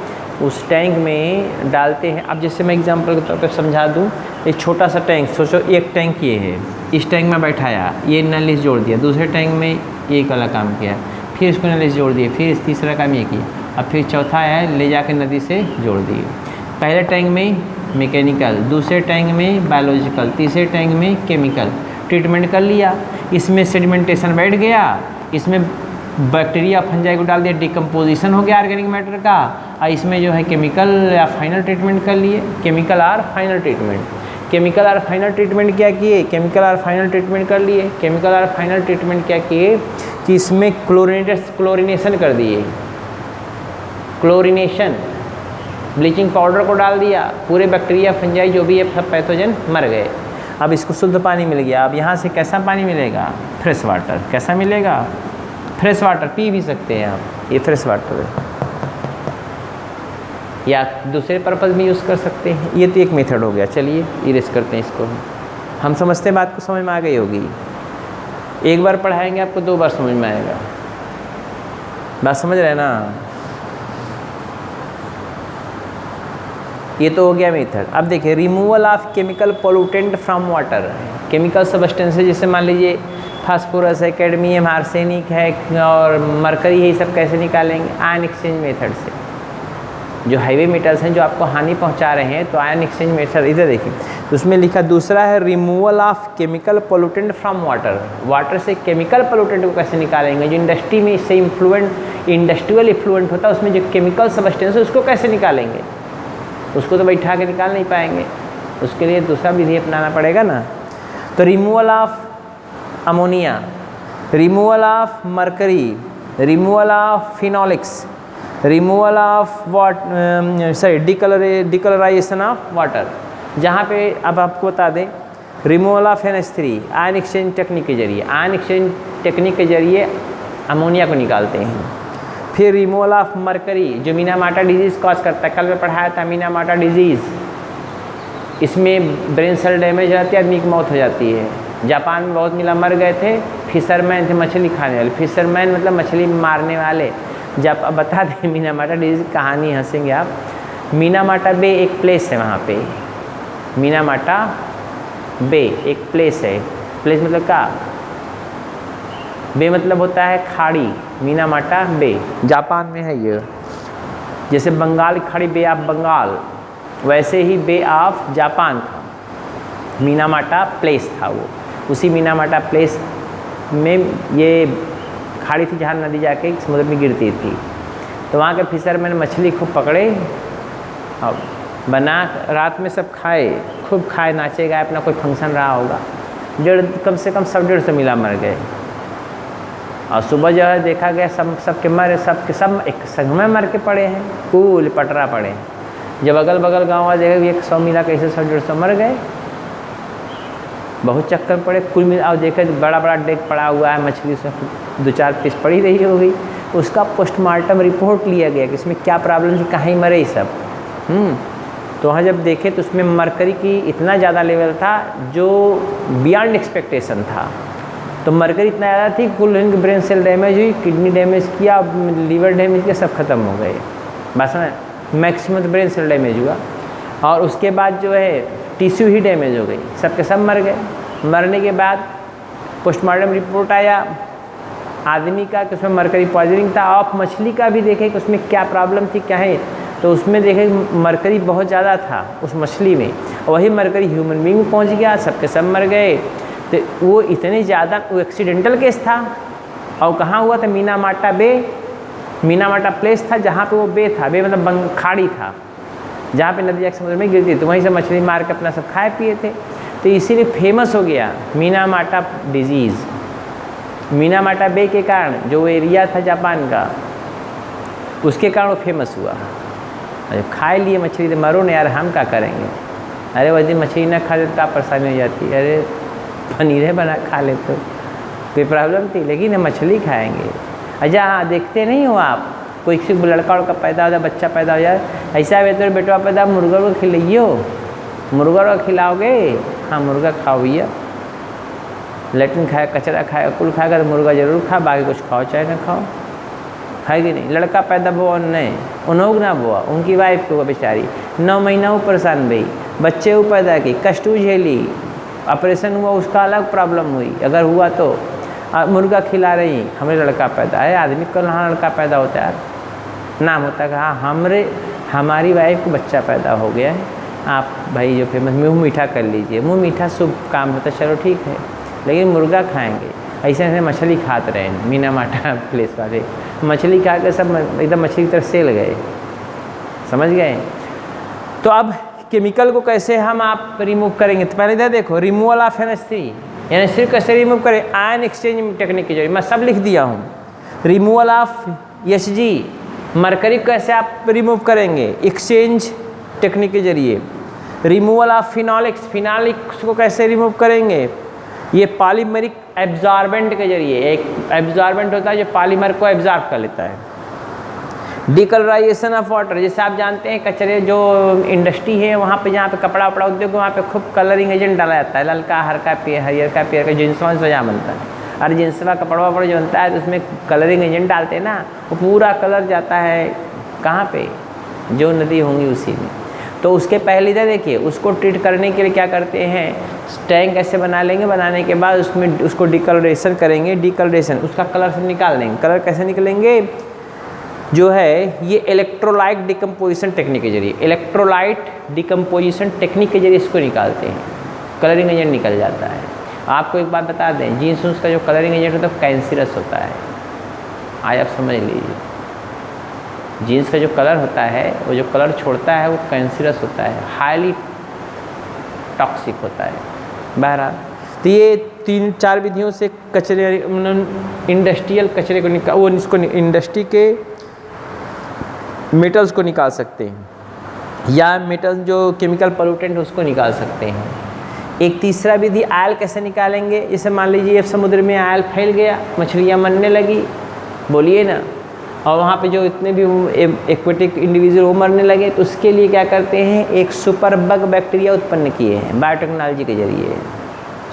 उस टैंक में डालते हैं। अब जैसे मैं एग्जांपल के तौर पर समझा दूं, एक छोटा सा टैंक सोचो, एक टैंक ये है, इस टैंक में बैठाया, ये नली जोड़ दिया, दूसरे टैंक में ये वाला काम किया, फिर इसको नली जोड़ दिए, फिर तीसरा काम ये किया, अब फिर चौथा है ले जाकर नदी से जोड़ दिए। पहले टैंक में मैकेनिकल, दूसरे टैंक में बायोलॉजिकल, तीसरे टैंक में केमिकल ट्रीटमेंट कर लिया। इसमें सेडिमेंटेशन बैठ गया, इसमें बैक्टीरिया फंजाई को डाल दिया, डिकम्पोजिशन हो गया ऑर्गेनिक मैटर का, और इसमें जो है केमिकल या फाइनल ट्रीटमेंट कर लिए। केमिकल और फाइनल ट्रीटमेंट, केमिकल और फाइनल ट्रीटमेंट क्या किए, केमिकल और फाइनल ट्रीटमेंट कर लिए। केमिकल और फाइनल ट्रीटमेंट क्या किए कि इसमें क्लोरिनेशन कर दिए, क्लोरिनेशन, ब्लीचिंग पाउडर को डाल दिया, पूरे बैक्टीरिया फंजाई जो भी है सब पैथोजन मर गए। अब इसको शुद्ध पानी मिल गया। अब यहाँ से कैसा पानी मिलेगा? Fresh water. कैसा मिलेगा? Fresh water. पी भी सकते हैं आप, ये फ्रेश वाटर है, या दूसरे पर्पज़ में यूज़ कर सकते हैं। ये तो एक मेथड हो गया। चलिए इरेज करते हैं इसको। हम समझते हैं, बात को समझ में आ गई होगी। एक बार पढ़ाएंगे आपको 2 बार समझ में आएगा। बात समझ रहे हैं ना? ये तो हो गया मेथड। अब देखिए, removal of chemical pollutant from water. Chemical substances जैसे मान लीजिए फास्फोरस है, कैडमियम, आर्सेनिक है और मरकरी है, ये सब कैसे निकालेंगे? आयन एक्सचेंज मेथड से। जो हैवी मेटल्स हैं जो आपको हानि पहुंचा रहे हैं, तो आयन एक्सचेंज मेथड इधर देखिए, तो उसमें लिखा दूसरा है removal of chemical pollutant from water. Water से केमिकल पोल्यूटेंट को कैसे निकालेंगे? जो इंडस्ट्री में इससे इंडस्ट्रियल इफ्लुएंट होता है, उसमें जो केमिकल सब्सटेंस है उसको कैसे निकालेंगे? उसको तो बैठा के निकाल नहीं पाएंगे, उसके लिए दूसरा विधि अपनाना पड़ेगा ना। तो removal of ammonia, removal of mercury, removal of phenolics, removal of decolorization of water. जहाँ पे अब आपको बता दें, removal of NH3 ion exchange technique के जरिए, आयन एक्सचेंज टेक्निक के जरिए अमोनिया को निकालते हैं। फिर रिमूवल ऑफ मरकरी, जो मीनामाटा डिजीज़ कॉज करता है, कल में पढ़ाया था मीनामाटा डिजीज़। इसमें ब्रेन सेल डैमेज हो जाती है, आदमी की मौत हो जाती है। जापान में बहुत मिला मर गए थे, फिशरमैन थे, मछली खाने वाले। फिशरमैन मतलब मछली मारने वाले। जब अब बता दें मीनामाटा डिजीज़ की कहानी, हंसेंगे आप। मीनामाटा बे एक प्लेस है वहाँ पे, मीनामाटा बे एक प्लेस है। प्लेस मतलब क्या? बे मतलब होता है खाड़ी। मीनामाटा बे जापान में है ये। जैसे बंगाल की खाड़ी, बे ऑफ बंगाल, वैसे ही बे ऑफ जापान था। मीनामाटा प्लेस था वो। उसी मीनामाटा प्लेस में ये खाड़ी थी जहाँ नदी जाके समुद्र में गिरती थी। तो वहाँ के फिशरमैन मछली खूब पकड़े और बना रात में सब खाए, खूब खाए, नाचे गाए, अपना कोई फंक्शन रहा होगा। कम से कम 150 मिला मर गए। और सुबह जो है देखा गया सबके मरे, सब एक संग में मर के पड़े हैं, कूल पटरा पड़े हैं। जब अगल बगल गाँव वाले देखा 100 मिला, कैसे 100-150 मर गए। बहुत चक्कर पड़े, कुल मिला और देखे बड़ा बड़ा डेग पड़ा हुआ है, मछली से 2-4 पीस पड़ी रही होगी। उसका पोस्टमार्टम रिपोर्ट लिया गया कि इसमें क्या प्रॉब्लम थी, कहाँ ही मरे ये सब। तो वहाँ जब देखे तो उसमें मरकरी की इतना ज़्यादा लेवल था जो बियॉन्ड एक्सपेक्टेशन था। तो मरकरी इतना ज़्यादा थी, कुल इनकी ब्रेन सेल डैमेज हुई, किडनी डैमेज किया, लीवर डैमेज किया, सब खत्म हो गए। बस मैक्सिमम तो ब्रेन सेल डैमेज हुआ। और उसके बाद जो है टिश्यू ही डैमेज हो गई, सबके सब मर गए। मरने के बाद पोस्टमार्टम रिपोर्ट आया आदमी का कि उसमें मरकरी पॉइजनिंग था। आप मछली का भी देखें कि उसमें क्या प्रॉब्लम थी, क्या है। तो उसमें देखें मरकरी बहुत ज़्यादा था उस मछली में, वही मरकरी ह्यूमन बींग में पहुँच गया, सबके सब मर गए। तो वो इतने ज़्यादा, वो एक्सीडेंटल केस था। और कहाँ हुआ था? मीनामाटा बे, मीनामाटा प्लेस था जहाँ पे वो बे था। बे मतलब खाड़ी था जहाँ पे नदी जाके समुद्र में गिरती, तो वहीं से मछली मार के अपना सब खाए पिए थे। तो इसीलिए फेमस हो गया मीनामाटा डिजीज़। मीनामाटा बे के कारण, जो एरिया था जापान का, उसके कारण वो फेमस हुआ। अरे खाए लिए मछली तो मरो ना यार, हम क्या करेंगे। अरे वह दिन मछली ना खा लेते तो परेशानी हो जाती। अरे पनीर बना खा ले तो कोई प्रॉब्लम थी, लेकिन हम मछली खाएंगे। अच्छा हाँ, देखते नहीं हो आप, कोई किसी लड़का उड़का पैदा हो जाए, बच्चा पैदा हो जाए, ऐसा बेहतर बेटा पैदा, मुर्गा को खिलाइयो, मुर्गा को खिलाओगे? हाँ मुर्गा खाओ भैया, लेटिन खाए, कचरा खाए, कुल खाएगा तो मुर्गा जरूर खा, बाकी कुछ खाओ चाहे ना खाओ, है कि नहीं। लड़का पैदा हुआ नहीं, उन्होंने ना हुआ, उनकी वाइफ को बेचारी 9 महीना वो परेशान भई, बच्चे वो पैदा की, कष्ट झेली, ऑपरेशन हुआ उसका अलग प्रॉब्लम हुई। अगर हुआ तो मुर्गा खिला रही, हमें लड़का पैदा है। आदमी को हाँ लड़का पैदा होता है, नाम होता है कि हाँ हमारी वाइफ को बच्चा पैदा हो गया है, आप भाई जो फेमस मुँह मीठा कर लीजिए। मुँह मीठा शुभ काम होता है, चलो ठीक है, लेकिन मुर्गा खाएंगे। ऐसे ऐसे मछली खाते रहे मीनामाटा प्लेस वाले, मछली खा के सब एकदम मछली की तरह सेल गए, समझ गए। तो अब केमिकल को कैसे हम आप रिमूव करेंगे? तो पहले इधर देखो, रिमूवल ऑफ NH3, NH3 कैसे रिमूव करें? आयन एक्सचेंज टेक्निक के जरिए। मैं सब लिख दिया हूँ। रिमूवल ऑफ Hg, मरकरी कैसे आप रिमूव करेंगे? एक्सचेंज टेक्निक के जरिए। रिमूवल ऑफ फिनॉलिक्स, फिनॉलिक्स को कैसे रिमूव करेंगे? ये पॉलीमरिक एब्जॉर्बेंट के जरिए, एक एब्जॉर्बेंट होता है जो पॉलीमर को एब्जॉर्ब कर लेता है। डिकलराइजेशन ऑफ वाटर, जैसे आप जानते हैं कचरे जो इंडस्ट्री है वहाँ पे, जहाँ पे कपड़ा वपड़ा उद्योग वहाँ पे खूब कलरिंग एजेंट डाला जाता है, ललका, हरका, हरियर का, पियर का, जिनसवा जहाँ बनता है, और जिनसवा कपड़ा वपड़ा जो बनता है तो उसमें कलरिंग एजेंट डालते हैं ना, वो पूरा कलर जाता है कहाँ पे? जो नदी होंगी उसी में। तो उसके पहले इधर देखिए, उसको ट्रीट करने के लिए क्या करते हैं, टैंक ऐसे बना लेंगे, बनाने के बाद उसमें उसको डिकलरेशन करेंगे, डिकलरेशन उसका कलर से निकाल देंगे। कलर कैसे निकलेंगे? जो है ये इलेक्ट्रोलाइट डिकम्पोजिशन टेक्निक के जरिए, इलेक्ट्रोलाइट डिकम्पोजिशन टेक्निक के जरिए इसको निकालते हैं, कलरिंग एजेंट निकल जाता है। आपको एक बात बता दें, जीन्स का जो कलरिंग एजेंट होता है कैंसरस होता है, आज आप समझ लीजिए। जीन्स का जो कलर होता है, वो जो कलर छोड़ता है वो कैंसरस होता है, हाईली टॉक्सिक होता है। बहरहाल तो ये 3-4 विधियों से कचरे, इंडस्ट्रियल कचरे को निकाल, वो इसको इंडस्ट्री के मेटल्स को निकाल सकते हैं, या मेटल जो केमिकल पोल्यूटेंट उसको निकाल सकते हैं। एक तीसरा विधि, आयल कैसे निकालेंगे? जैसे मान लीजिए समुद्र में आयल फैल गया, मछलियाँ मरने लगी, बोलिए ना, और वहाँ पे जो इतने भी एक्वेटिक इंडिविजुअल वो मरने लगे, तो उसके लिए क्या करते हैं, एक सुपर बग बैक्टीरिया उत्पन्न किए हैं बायोटेक्नोलॉजी के जरिए।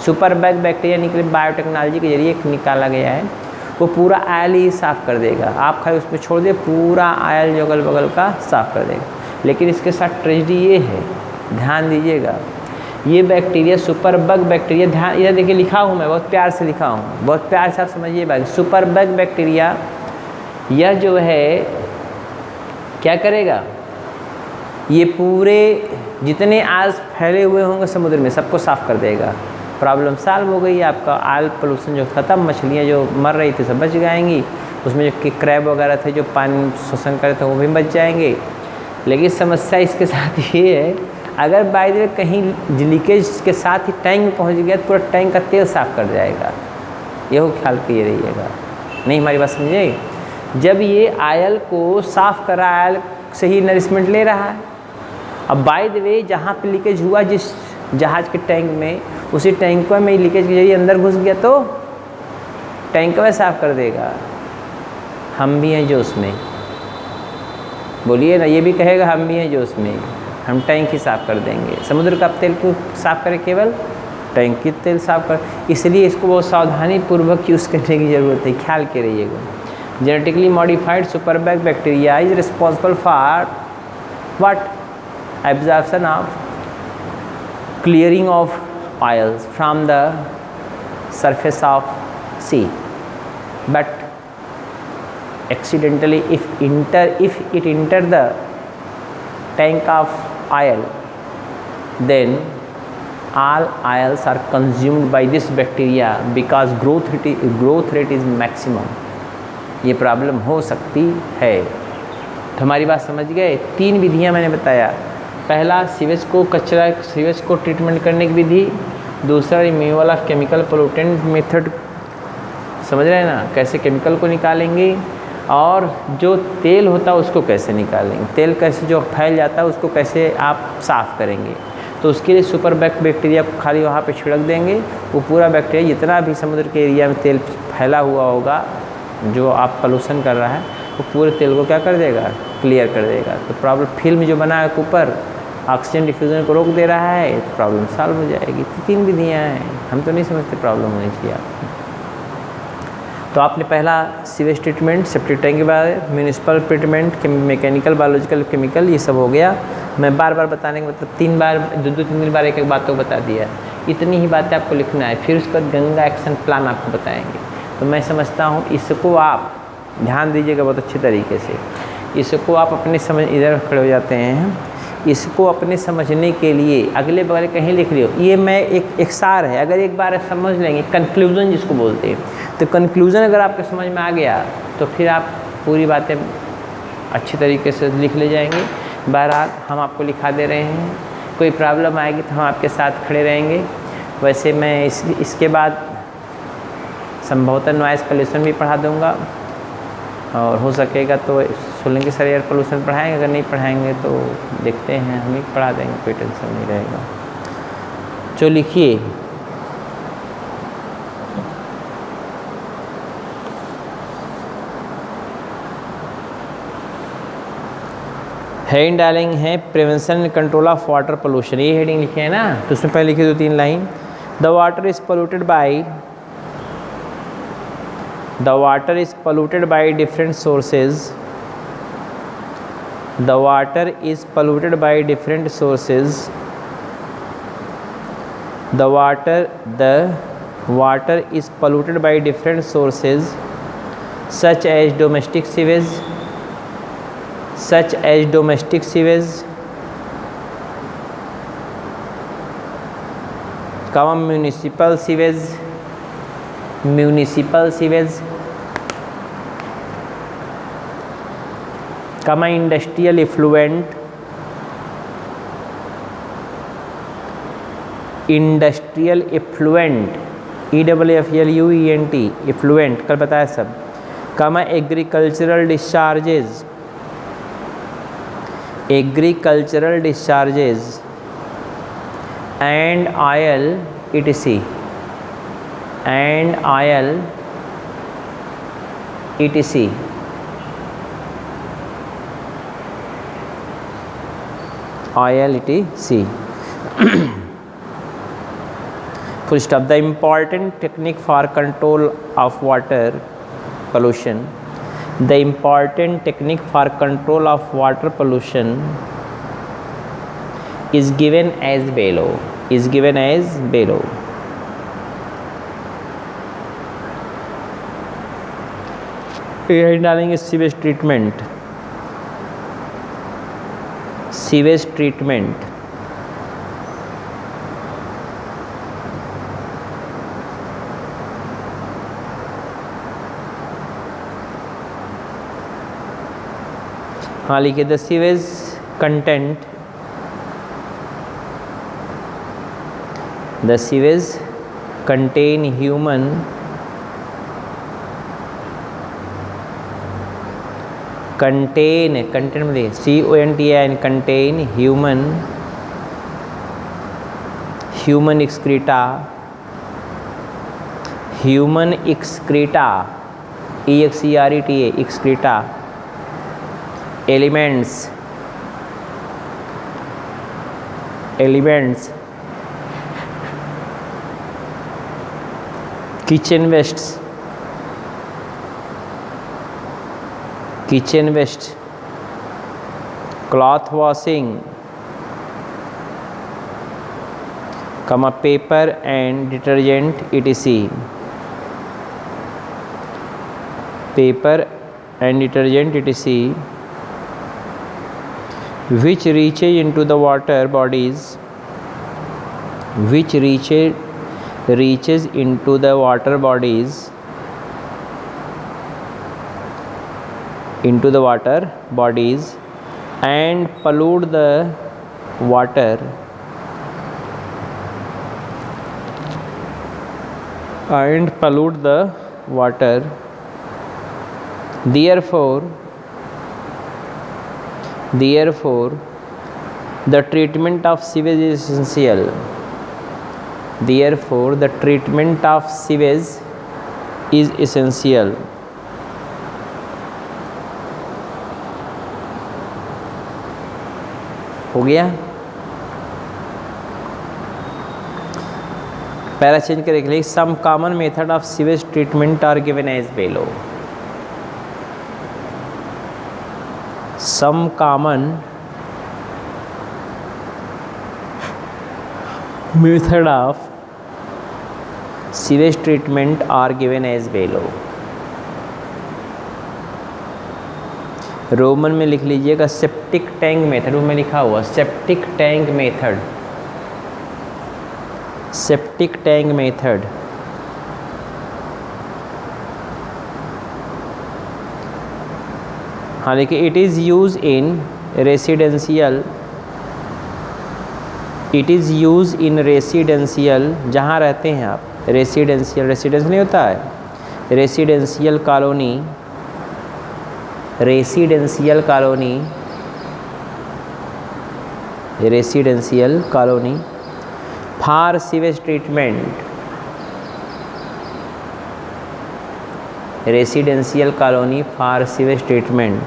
सुपर बग बैक्टीरिया निकले बायोटेक्नोलॉजी के जरिए निकाला गया है, वो पूरा आयल ही साफ़ कर देगा। आप खाली उसमें छोड़ दे, पूरा आयल जो अगल बगल का साफ़ कर देगा। लेकिन इसके साथ ट्रेजेडी ये है, ध्यान दीजिएगा, ये बैक्टीरिया सुपर बग बैक्टीरिया, ध्यान इधर देखिए लिखा हूँ मैं, बहुत प्यार से लिखा हूँ, बहुत प्यार से आप समझिए बात। सुपर बग बैक्टीरिया यह जो है क्या करेगा, ये पूरे जितने आज फैले हुए होंगे समुद्र में सबको साफ़ कर देगा। प्रॉब्लम सॉल्व हो गई, आपका ऑयल पोल्यूशन जो ख़त्म, मछलियाँ जो मर रही थी सब बच जाएंगी, उसमें जो क्रैब वगैरह थे जो पानी शोषण कर रहे थे वो भी बच जाएंगे। लेकिन समस्या इसके साथ ये है, अगर बाय द वे कहीं लीकेज के साथ ही टैंक में पहुँच गया तो पूरा टैंक का तेल साफ़ कर जाएगा। यह ख्याल किए रहिएगा, नहीं हमारी बात समझिए। जब ये आयल को साफ़ करा, आयल से ही नरिशमेंट ले रहा है, अब बाय द वे जहाँ पे लीकेज हुआ जिस जहाज़ के टैंक में, उसी टैंक में लीकेज के जरिए अंदर घुस गया तो टैंक में साफ़ कर देगा। हम भी हैं जो उसमें, बोलिए ना, ये भी कहेगा हम भी हैं जो उसमें, हम टैंक ही साफ़ कर देंगे। समुद्र का तेल क्यों साफ़ करें, केवल टैंक की तेल साफ़ कर, इसलिए इसको बहुत सावधानी पूर्वक यूज़ करने की ज़रूरत है, ख्याल के रहिएगा। genetically modified superbug bacteria is responsible for what? Absorption of clearing of oils from the surface of sea, but accidentally if it enter the tank of oil, then all oils are consumed by this bacteria because growth rate is maximum. ये problem हो सकती है। तो हमारी बात समझ गए। 3 विधियाँ मैंने बताया, पहला सीवेज को ट्रीटमेंट करने की विधि, दूसरा removal of chemical pollutant method, समझ रहे हैं ना, कैसे केमिकल को निकालेंगे, और जो तेल होता है उसको कैसे निकालेंगे, तेल कैसे जो फैल जाता है उसको कैसे आप साफ़ करेंगे। तो उसके लिए सुपर बैक्टीरिया को खाली वहाँ पे छिड़क देंगे, वो पूरा बैक्टीरिया जितना भी समुद्र के एरिया में तेल फैला हुआ होगा जो आप पोल्यूशन कर रहा है, वो पूरे तेल को क्या कर देगा, क्लियर कर देगा। तो प्रॉब्लम, फिल्म जो बना है ऊपर ऑक्सीजन डिफ्यूजन को रोक दे रहा है, तो प्रॉब्लम सॉल्व हो जाएगी। तो 3 विधियाँ हैं, हम तो नहीं समझते प्रॉब्लम होनी चाहिए आपको। तो आपने पहला सीवेज ट्रीटमेंट, सेप्टिक टैंक के बारे, municipal treatment, mechanical, biological, chemical, ये सब हो गया। मैं बार बार बताने का मतलब 3 बार, 2-3 बार एक बात को बता दिया, इतनी ही बातें आपको लिखना है। फिर उसके बाद गंगा एक्शन प्लान आपको बताएंगे। तो मैं समझता हूँ इसको आप ध्यान दीजिएगा बहुत अच्छे तरीके से। इसको आप अपने समझ, इधर खड़े हो जाते हैं, इसको अपने समझने के लिए अगले बगल कहीं लिख लियो। ये मैं एक सार है, अगर एक बार समझ लेंगे, कंक्लूजन जिसको बोलते हैं, तो कंक्लूजन अगर आपके समझ में आ गया तो फिर आप पूरी बातें अच्छी तरीके से लिख ले जाएंगे। बहरहाल हम आपको लिखा दे रहे हैं, कोई प्रॉब्लम आएगी तो हम आपके साथ खड़े रहेंगे। वैसे मैं इसके बाद संभवतः नॉइज़ पोल्यूशन भी पढ़ा दूँगा, और हो सकेगा तो सोलेंगे सर एयर पोल्यूशन पढ़ाएंगे, अगर नहीं पढ़ाएंगे तो देखते हैं, हम ही पढ़ा देंगे, कोई टेंशन नहीं रहेगा। जो लिखिए हेडिंग डालेंगे है prevention and control of water pollution, ये हेडिंग लिखे है ना, तो उसमें पहले लिखिए 2-3 line. The water is polluted by different sources, the water is polluted by different sources, the water is polluted by different sources such as domestic sewage, municipal sewage, industrial effluent, EWFLUENT, effluent कल बताया सब, agricultural discharges and oil etc. Full stop. The important technique for control of water pollution, the important technique for control of water pollution is given as below, ये डालेंगे sewage treatment, हाँ लिखिए the sewage content, the sewage contain human contain में CONTAIN contain human excreta EXCRETA excreta, elements kitchen waste, cloth washing, paper and detergent etc. which reaches into the water bodies, and pollute the water, Therefore, the treatment of sewage is essential. हो गया? Para change करके लिख, some common method of sewage treatment are given as below. Some common method of sewage treatment are given as below. Roman में लिख लीजिएगा septic tank method, में लिखा हुआ सेप्टिक टैंक मेथड, हाँ देखिए it is use in residential, जहाँ रहते हैं आप, रेसिडेंस नहीं होता है, residential colony residential colony, residential colony for sewage treatment, residential colony for sewage treatment.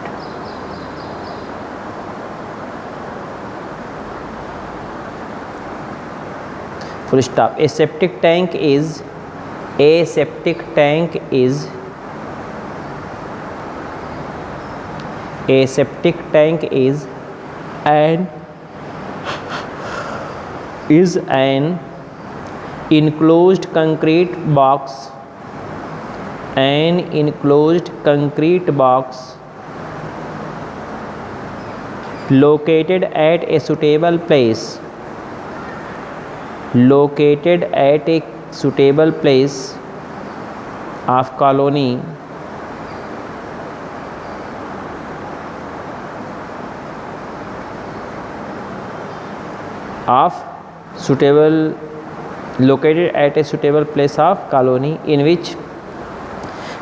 Full stop. A septic tank is, A septic tank is, a septic tank is an enclosed concrete box, an enclosed concrete box located at a suitable place, located at a suitable place of colony of suitable, located at a suitable place of colony in which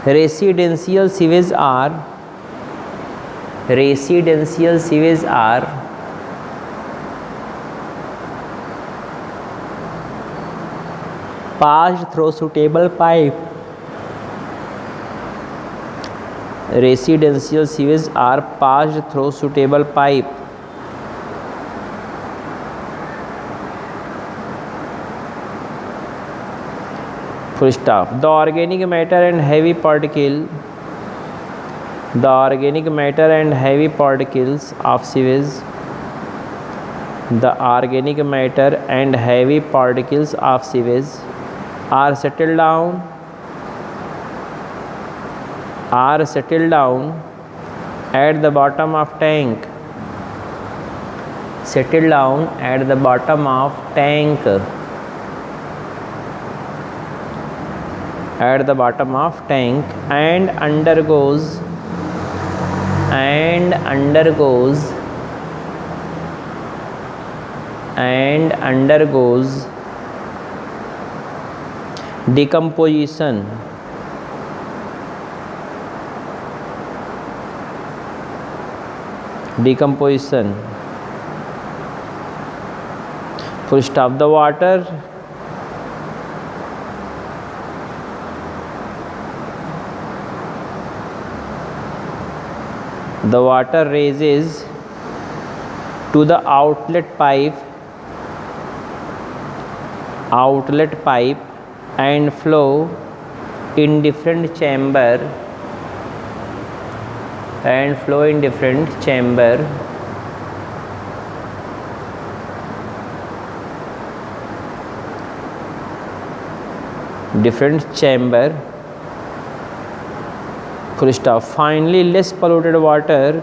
residential sewage are, residential sewage are passed through suitable pipe, residential sewage are passed through suitable pipe। Full stop। The organic matter and heavy particle, the organic matter and heavy particles of sewage, the organic matter and heavy particles of sewage are settled down, are settled down at the bottom of tank, settled down at the bottom of tank, at the bottom of tank and undergoes, and undergoes, and undergoes decomposition, decomposition। Full stop। The water, the water raises to the outlet pipe, outlet pipe and flow in different chamber, and flow in different chamber different chamber। Full stop। Finally less polluted water,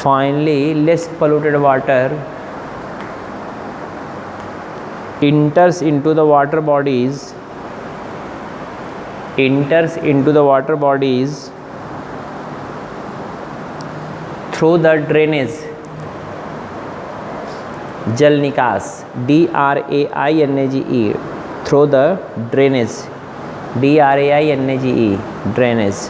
finally less polluted water enters into the water bodies, enters into the water bodies through the drainage, जल निकास, DRAINAGE, through the drainage, DRAINAGE, drainage।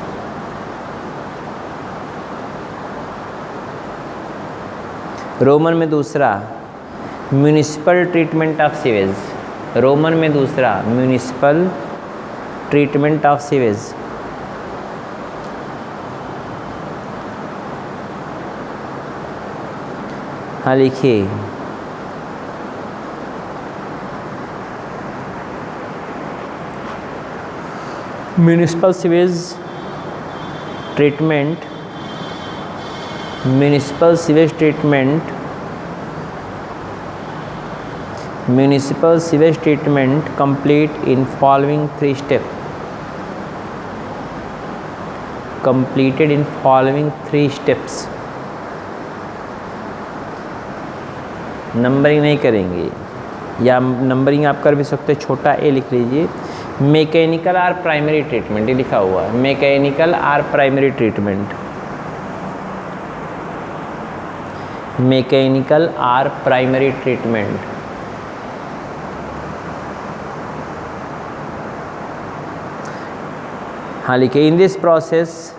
Roman में दूसरा municipal treatment of sewage, Roman में दूसरा municipal treatment of sewage. हाँ लिखिए, municipal sewage treatment, municipal sewage treatment, municipal sewage treatment complete in following 3 step, completed in following 3 steps। Numbering नहीं करेंगे, या numbering आप कर भी सकते हैं, छोटा ए लिख लीजिए। मैकेनिकल आर प्राइमरी ट्रीटमेंट, ये लिखा हुआ है, mechanical or primary treatment, mechanical or primary treatment. हाँ लिखिए, in this process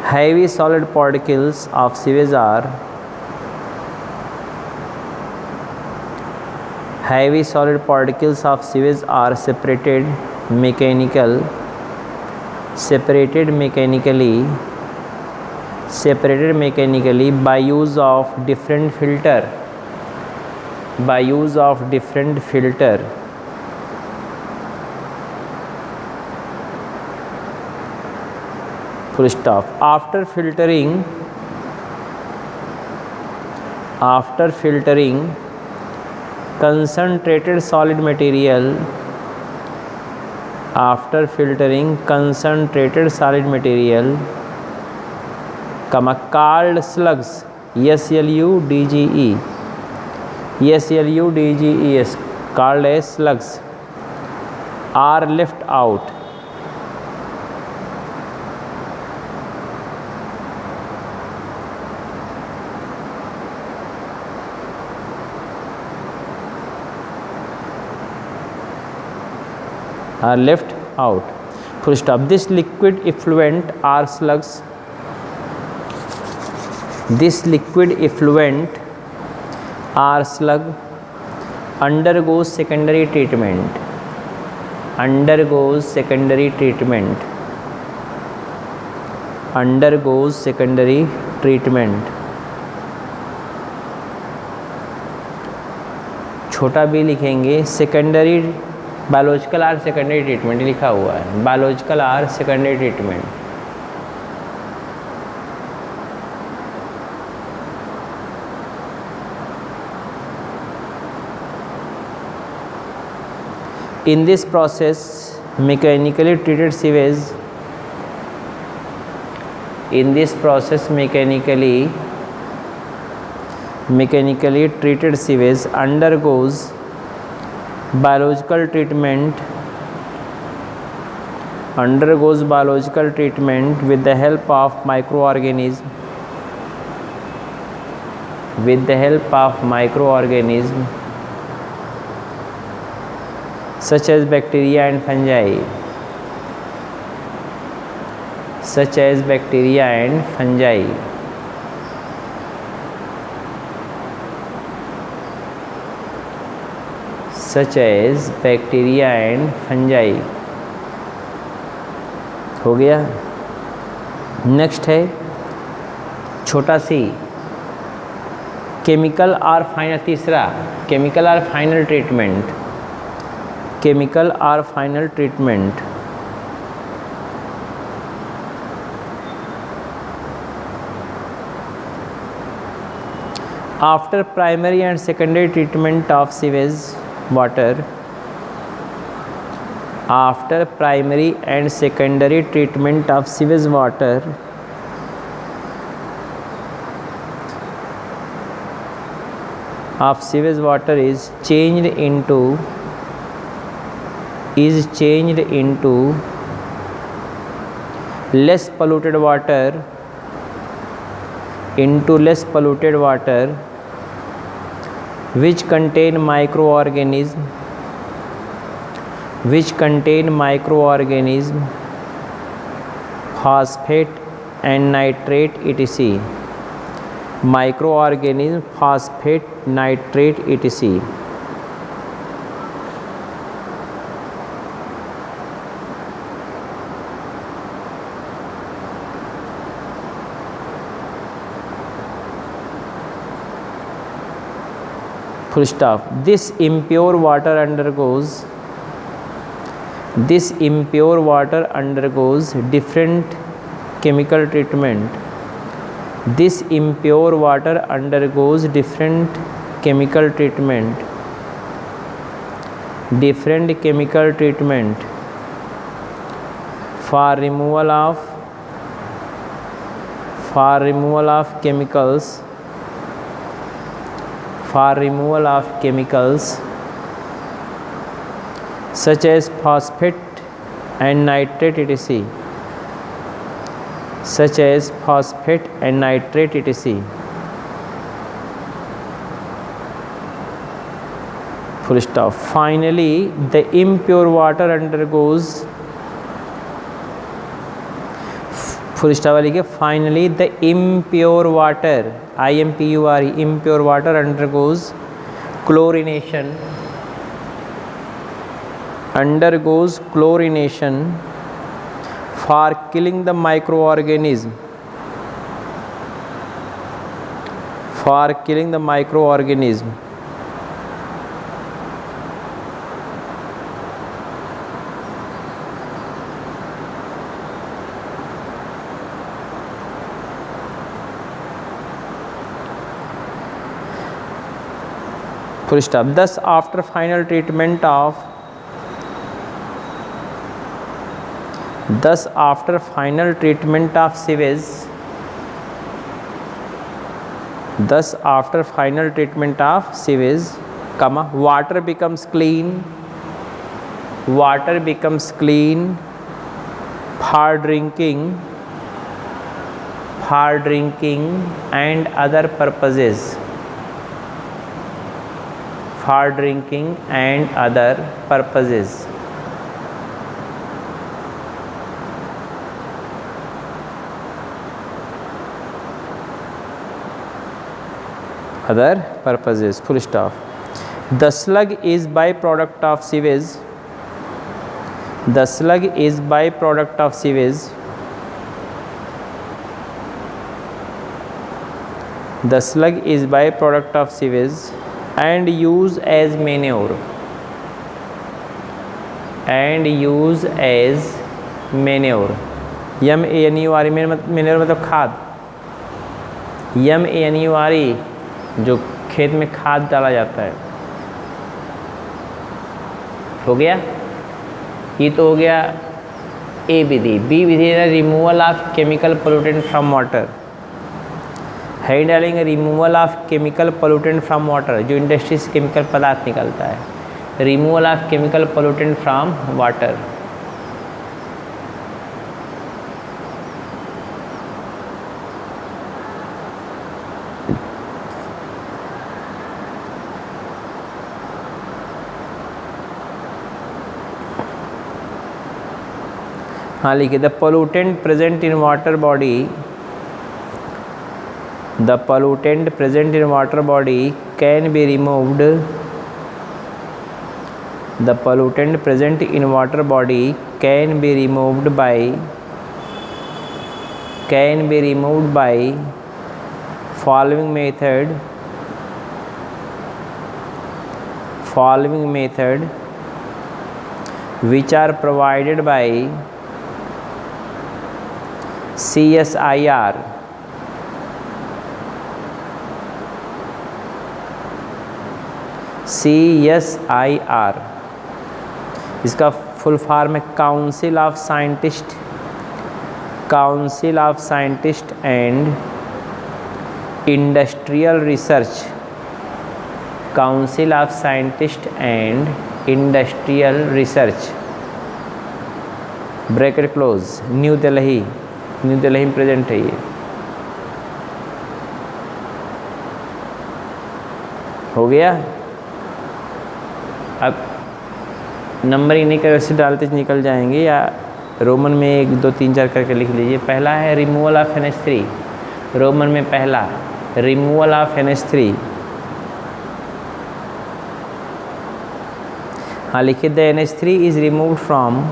heavy solid particles of sewage are separated mechanically by use of different filter full stop. After filtering concentrated solid material called slugs, sludges called as slugs are left out. Full stop. This liquid effluent are slugs. Undergoes secondary treatment. छोटा भी लिखेंगे, secondary biological or secondary treatment लिखा हुआ है, biological or secondary treatment. In this process, mechanically treated sewage undergoes biological treatment with the help of microorganisms such as bacteria and fungi. हो गया। Next है छोटा सी केमिकल और फाइनल, तीसरा chemical और final treatment. After primary and secondary treatment of sewage water, is changed into less polluted water which contain microorganism, phosphate and nitrate etc. Full stop. This impure water undergoes different chemical treatment. For removal of chemicals such as phosphate and nitrate etc. such as phosphate and nitrate etc. Full stop. Finally, the impure water undergoes full stop वाली के finally the impure water IMPURE impure water undergoes chlorination for killing the microorganism full stop. Thus after final treatment of sewage water becomes clean for drinking and other purposes. Full stop. The slug is byproduct of sewage. And use as manure. MANURE manure मतलब खाद. MANURE जो खेत में खाद डाला जाता है. हो गया. ये तो हो गया ए विधि. बी विधि है removal of chemical pollutant from water. है डालेंगे removal of chemical pollutant from water, जो इंडस्ट्री से केमिकल पदार्थ निकलता है. Removal of chemical pollutant from water. हाँ लिखिए. The pollutant present in water body can be removed. The pollutant present in water body can be removed by following method which are provided by CSIR. इसका full form है council of scientist and industrial research. Bracket close. New Delhi में present है ये. हो गया. अब number इन्हीं का वैसे डालते निकल जाएंगे, या रोमन में 1 2 3 4 करके लिख लीजिए. पहला है रिमूवल ऑफ NH3. रोमन में पहला रिमूवल ऑफ NH3. हाँ लिखिए. The NH3 is removed from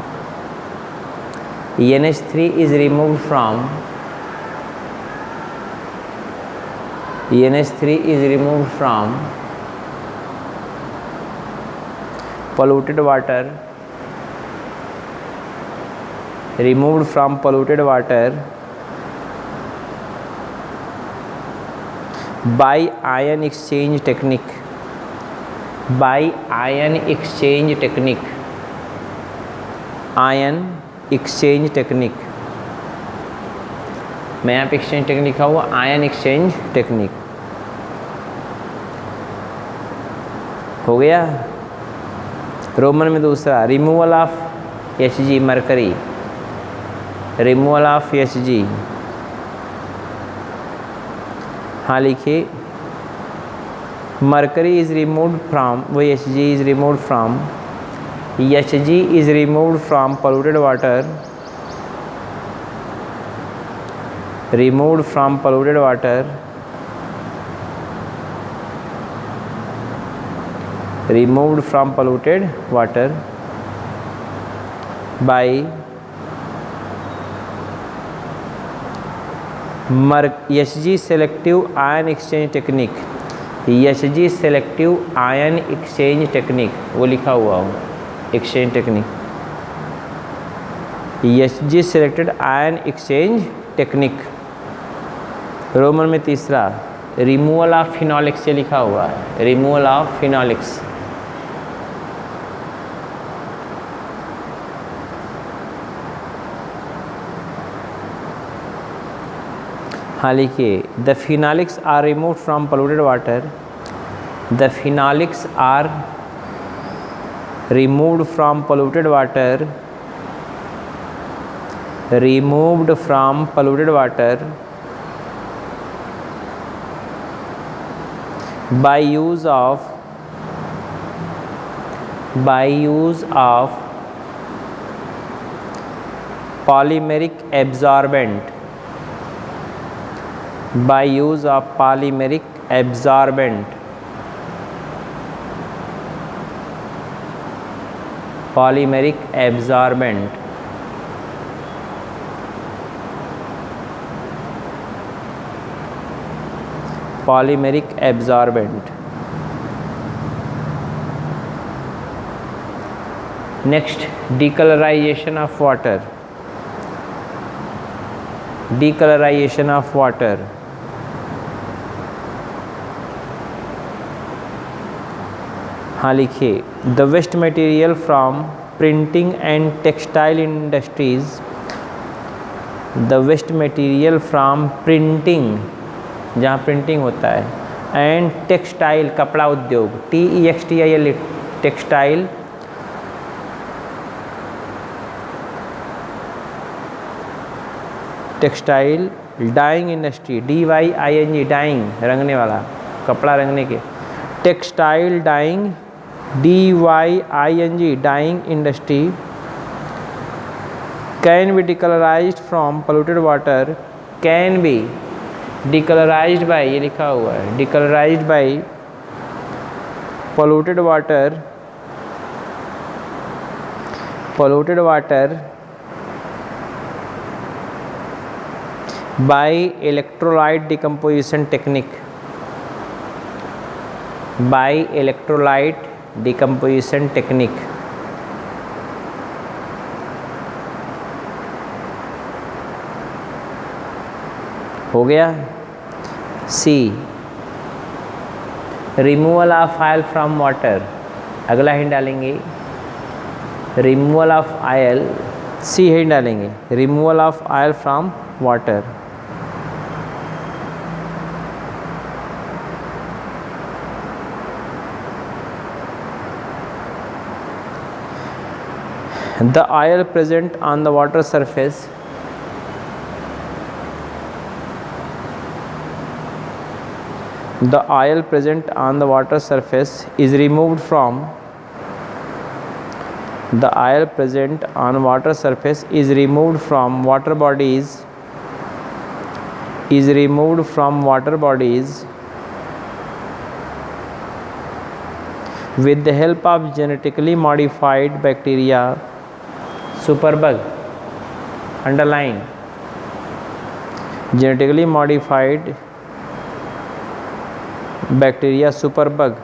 polluted water by ion exchange technique. Ion exchange technique. मैं यहाँ पे एक्सचेंज टेक्निक लिखा हुआ. Ion exchange technique. हो गया. रोमन में दूसरा removal of Hg mercury, removal of Hg। हाँ लिखिए, mercury is removed from, वही Hg is removed from, Hg is removed from polluted water, removed from polluted water, removed from polluted water by Hg selective ion exchange technique, Hg selective ion exchange technique, वो लिखा हुआ हो exchange technique, Hg selected ion exchange technique। Roman में तीसरा removal of फिनॉलिक्स से लिखा हुआ है, रिमूवल ऑफ फिनॉलिक्स। हाँ लिखिए, the phenolics are remove from polluted water, the phenolics are removed from polluted water, removed from polluted water by use of polymeric absorbent, by use of polymeric absorbent, polymeric absorbent, polymeric absorbent। Next, decolorization of water, decolorization of water। हाँ लिखिए, the waste material from printing and textile industries, the waste material from printing, जहाँ printing होता है, and textile कपड़ा उद्योग, TEXTIL textile, textile, dyeing industry, DYING dyeing रंगने वाला, कपड़ा रंगने के, textile dyeing, DYING dyeing industry can be decolorized from polluted water, can be decolorized by, ये लिखा हुआ है, decolorized by polluted water, polluted water by electrolyte decomposition technique, by electrolyte decomposition technique। हो गया। C, removal of oil from water, अगला hint डालेंगे, removal of oil, C hint डालेंगे, removal of oil from water. The oil present on the water surface, the oil present on the water surface is removed from, the oil present on water surface is removed from water bodies, is removed from water bodies with the help of genetically modified bacteria, superbug, underline, genetically modified bacteria superbug.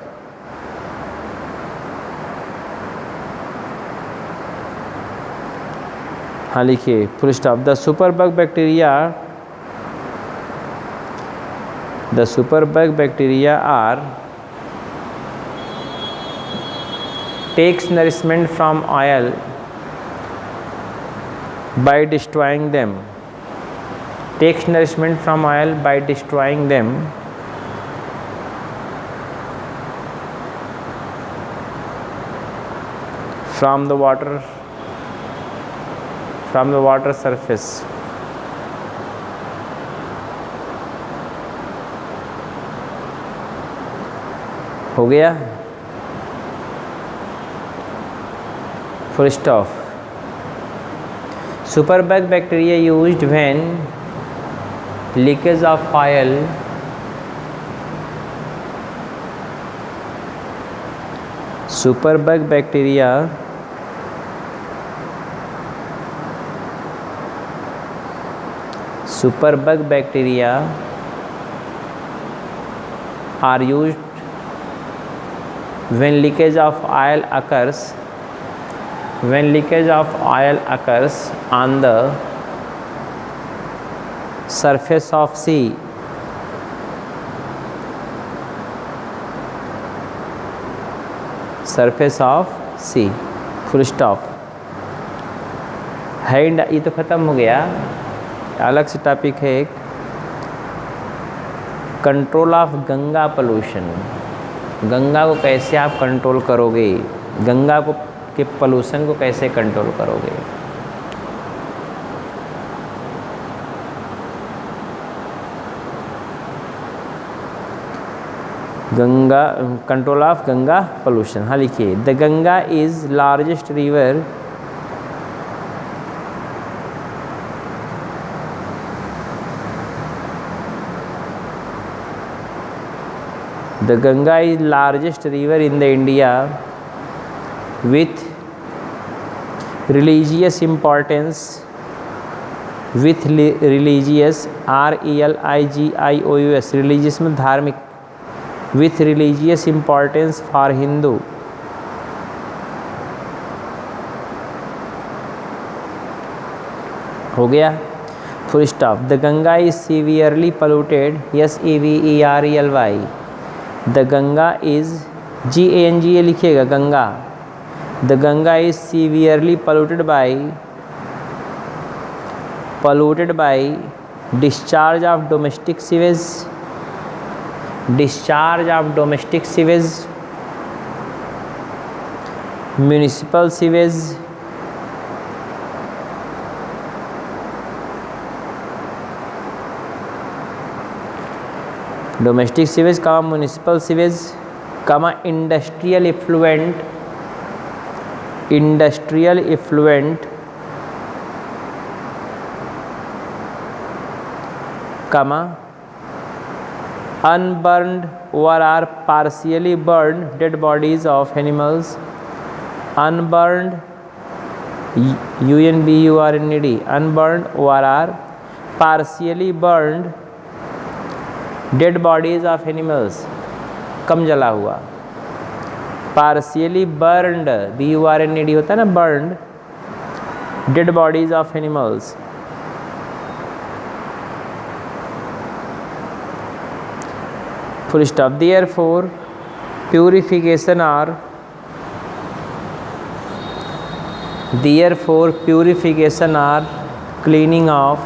हाँ लिखिए, full stop, the superbug bacteria, the superbug bacteria are takes nourishment from oil by destroying them, takes nourishment from oil by destroying them, from the water from the water surface. हो गया, full stop. Superbug bacteria used when leakage of oil, superbug bacteria are used when leakage of oil occurs on the surface of sea, full stop. है ये तो ख़त्म हो गया। अलग से टॉपिक है एक, control of Ganga pollution. Ganga को कैसे आप कंट्रोल करोगे, गंगा को के पोल्यूशन को कैसे कंट्रोल करोगे। Ganga, control of Ganga pollution. हाँ लिखिए, the Ganga is largest river in the India with religious importance, religious RELIGIOUS, religious में धार्मिक, with religious importance for Hindu, हो गया, full stop. The Ganga is severely polluted, SEVERELY, the Ganga is GANGA लिखिएगा, Ganga. The Ganga is severely polluted by discharge of domestic sewage, municipal sewage, domestic sewage का municipal sewage कमा industrial effluent कमा unburned or are partially burned dead bodies of animals, unburned UNBURNED, unburned or are partially burned dead bodies of animals, कम जला हुआ। Partially burned BURNED होता है ना, burned, dead bodies of animals. Full stop. Therefore purification or cleaning of,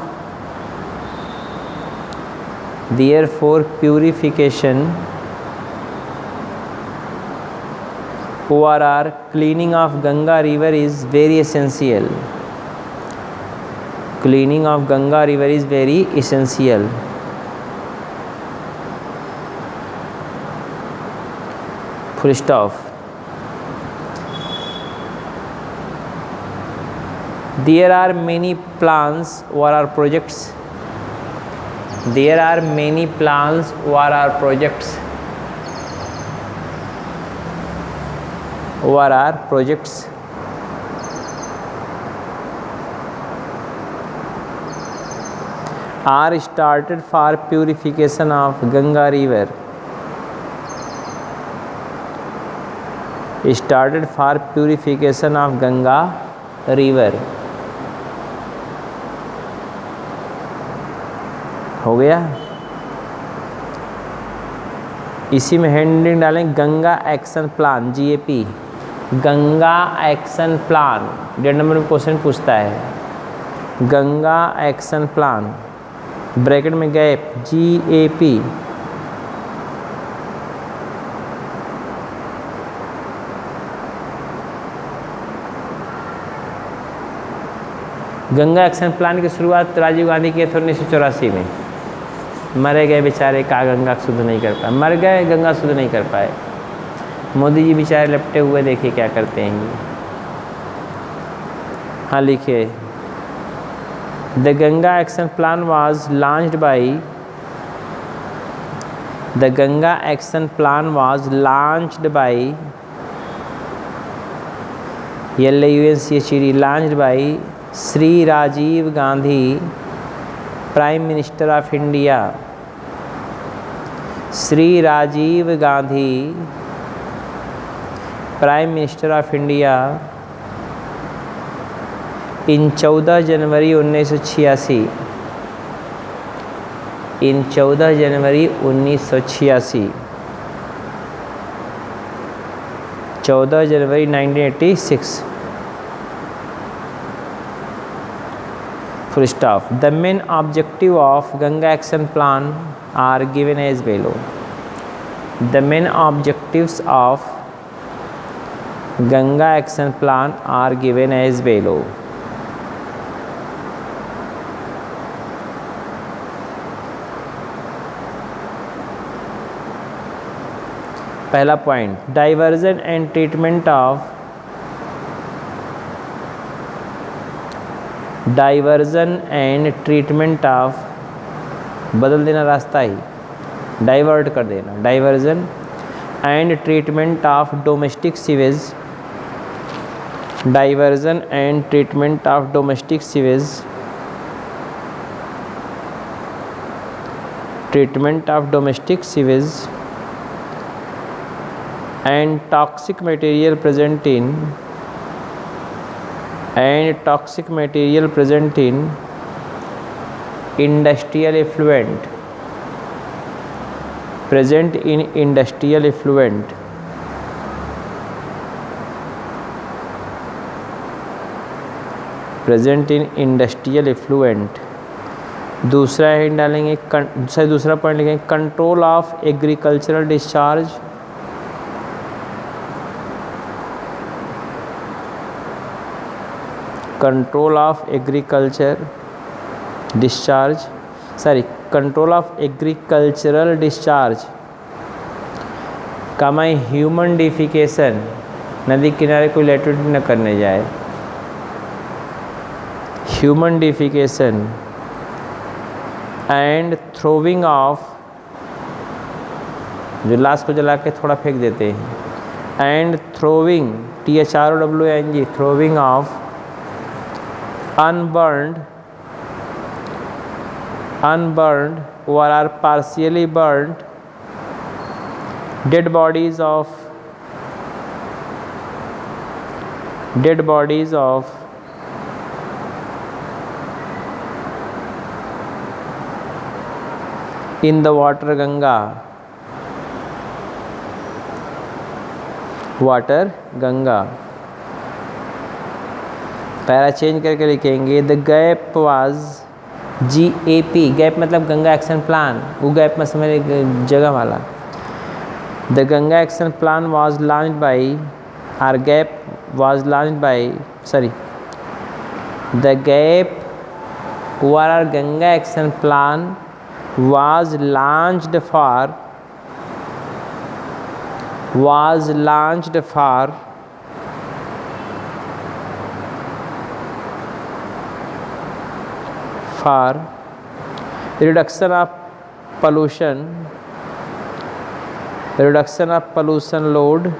therefore purification or cleaning of Ganga river is very essential. Cleaning of Ganga river is very essential. Full stop. There are many plans or projects. There are many plans or projects are started for purification of Ganga river. Started for purification of Ganga river. हो गया। इसी में heading डालें Ganga action plan, GAP, Ganga action plan. 1.5 number में question पूछता है, Ganga action plan, bracket में gap, GAP। Ganga action plan की शुरुआत राजीव गांधी की थी 1984 में। मरे गए बेचारे, का गंगा शुद्ध नहीं कर पाए, मर गए गंगा शुद्ध नहीं कर पाए। मोदी जी बेचारे लपटे हुए, देखिए क्या करते हैं ये। हाँ लिखिए, the Ganga action plan was launched by, the Ganga action plan was launched by LAUNCHED, launched by Shri Rajiv Gandhi, prime minister of India. Shri Rajiv Gandhi, prime minister of India, in 14 January 1986, in 14 January 1986, 14 January 1986, full stop. The main objective of Ganga Action Plan are given as below. The main objectives of Ganga Action Plan are given as below. पहला point, diversion and treatment of, diversion and treatment of, बदल देना रास्ता ही, divert कर देना, diversion and treatment of domestic sewage, diversion and treatment of domestic sewage, treatment of domestic sewage and toxic material present in, and toxic material present in industrial effluent, present in industrial effluent, present in industrial effluent। दूसरा head डालेंगे, दूसरा point लिखेंगे, control of agricultural discharge, control of agriculture discharge, control of agricultural discharge, कमाई human defecation, नदी किनारे कोई latrine न करने जाए, human defecation and throwing of, जो लाश को जला के थोड़ा फेंक देते हैं, and throwing, THROWING, throwing of unburned or are partially burned dead bodies of in the water Ganga, water Ganga। Para change करके लिखेंगे, the gap was GAP, gap मतलब गंगा एक्शन प्लान, वो गैप में समझ जगह वाला। The Ganga action plan was launched by, or gap was launched by, the gap were or Ganga action plan was launched for reduction of pollution load,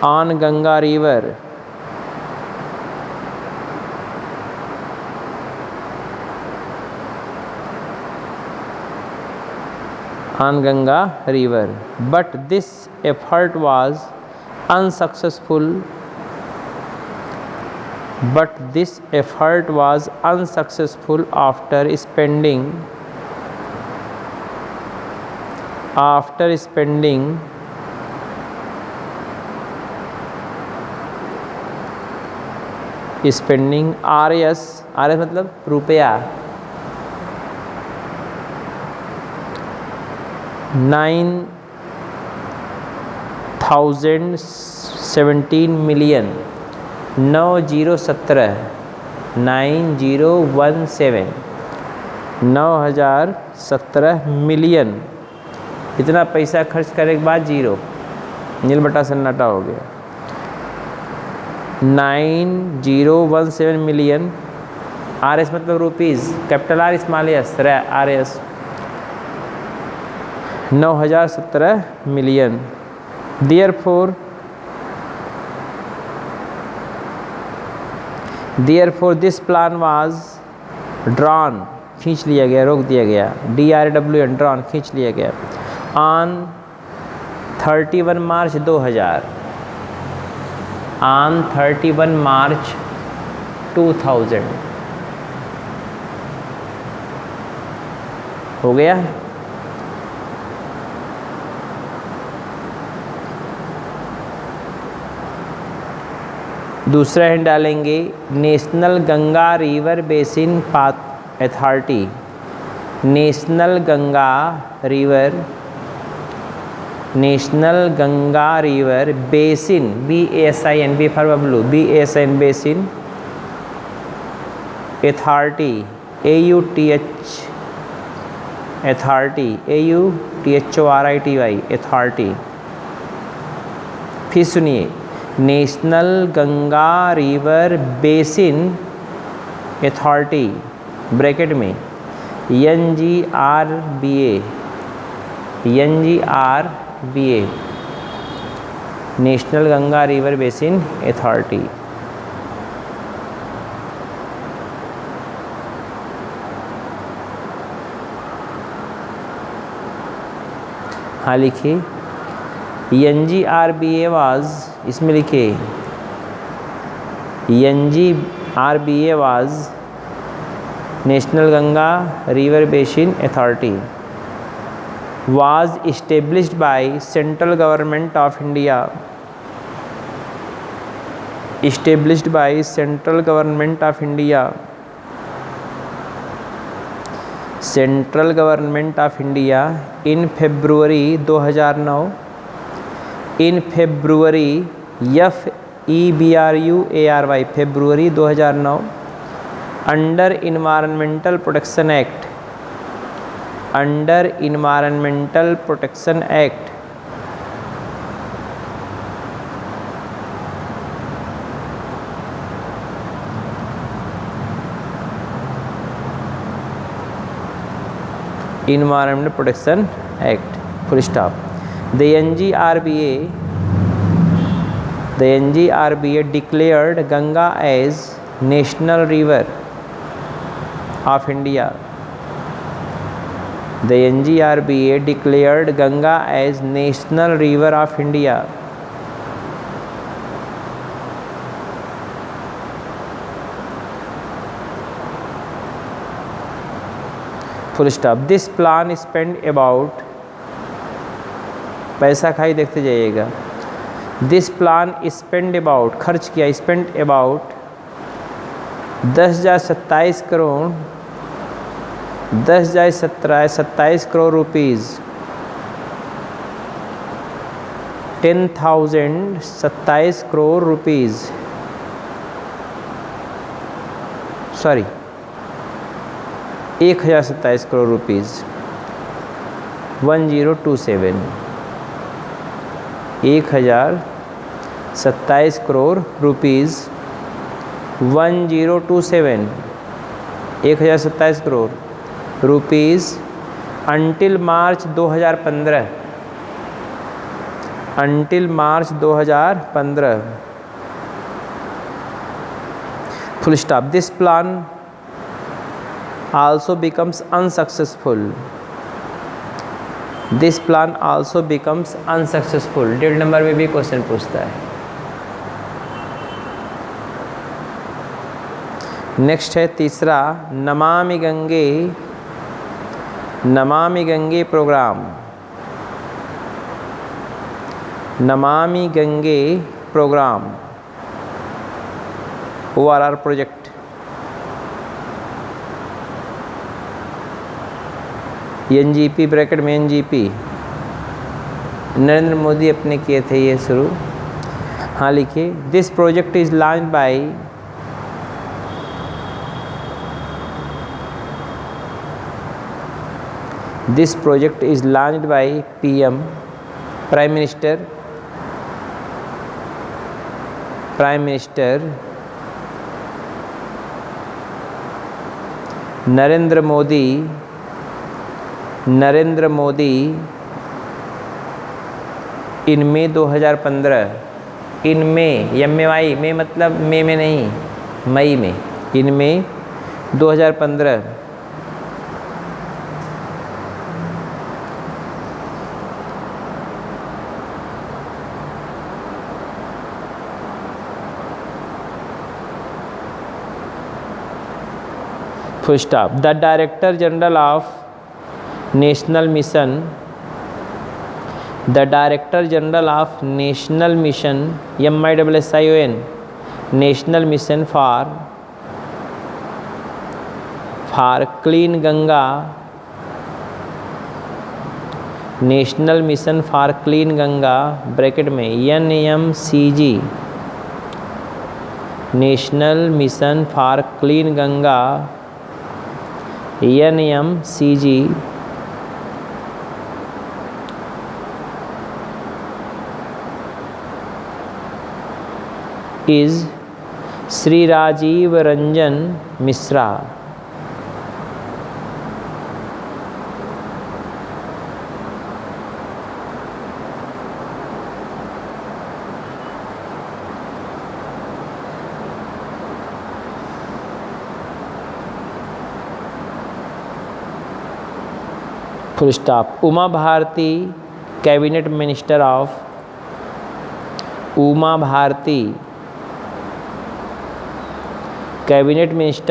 on Ganga river, but this effort was unsuccessful, after spending RS मतलब रुपया 9,700 17 million 9017 9017 9017 million. इतना पैसा खर्च करने के बाद zero, नील बटा सन्नाटा हो गया। 9017 मिलियन, आर एस मतलब rupees, capital R small S R S, 9017 million. Therefore this plan was drawn, खींच लिया गया, रोक दिया गया, DRAWN drawn, खींच लिया गया, on 31 मार्च 2000, on 31 मार्च 2000 हो गया। दूसरा हिंट डालेंगे, national Ganga river basin path authority, national Ganga river basin, BASIN, B for Bablu, BASIN basin authority, AUTH authority, AUTHORITY authority. फिर सुनिए, national Ganga river basin authority bracket में NGRBA, national Ganga river basin authority. हाँ लिखिए, NGRBA was, इसमें लिखे NGRBA was national Ganga river basin authority, was established by central government of India, established by central government of India, central government of India in February 2009, in February FEBRUARY February 2009, under environmental protection act, under environmental protection act, environmental protection act, full stop. The NGRBA declared Ganga as national river of India. The NGRBA declared Ganga as national river of India. Full stop. This plan spent about, पैसा खाई देखते जाइएगा, this plan spend about, खर्च किया, spend about 10,027 crore, 10,027 crore rupees, 10,027 crore rupees, sorry 1,027 crore rupees, 1027, 1,027 crore rupees, 1027, 1,027 crore rupees until March 2015, until March 2015, full stop. This plan also becomes unsuccessful, this plan also becomes unsuccessful। डेढ़ number में भी question पूछता है। नेक्स्ट है तीसरा, Namami Gange, Namami Gange program, Namami Gange program, ORR project. NGP bracket में NGP, Narendra Modi अपने किए थे ये शुरू। हाँ लिखिए, this project is launch by this project is launched by PM prime minister Narendra Modi in May 2015, in May MAY में मतलब मई में नहीं, मई में, in May 2015 full stop. The director general of national mission MISSION national mission for clean Ganga, national mission for clean Ganga bracket में NMCG, national mission for clean Ganga NMCG is Shri Rajiv Ranjan Mishra. Full stop. Uma Bharti cabinet minister of cabinet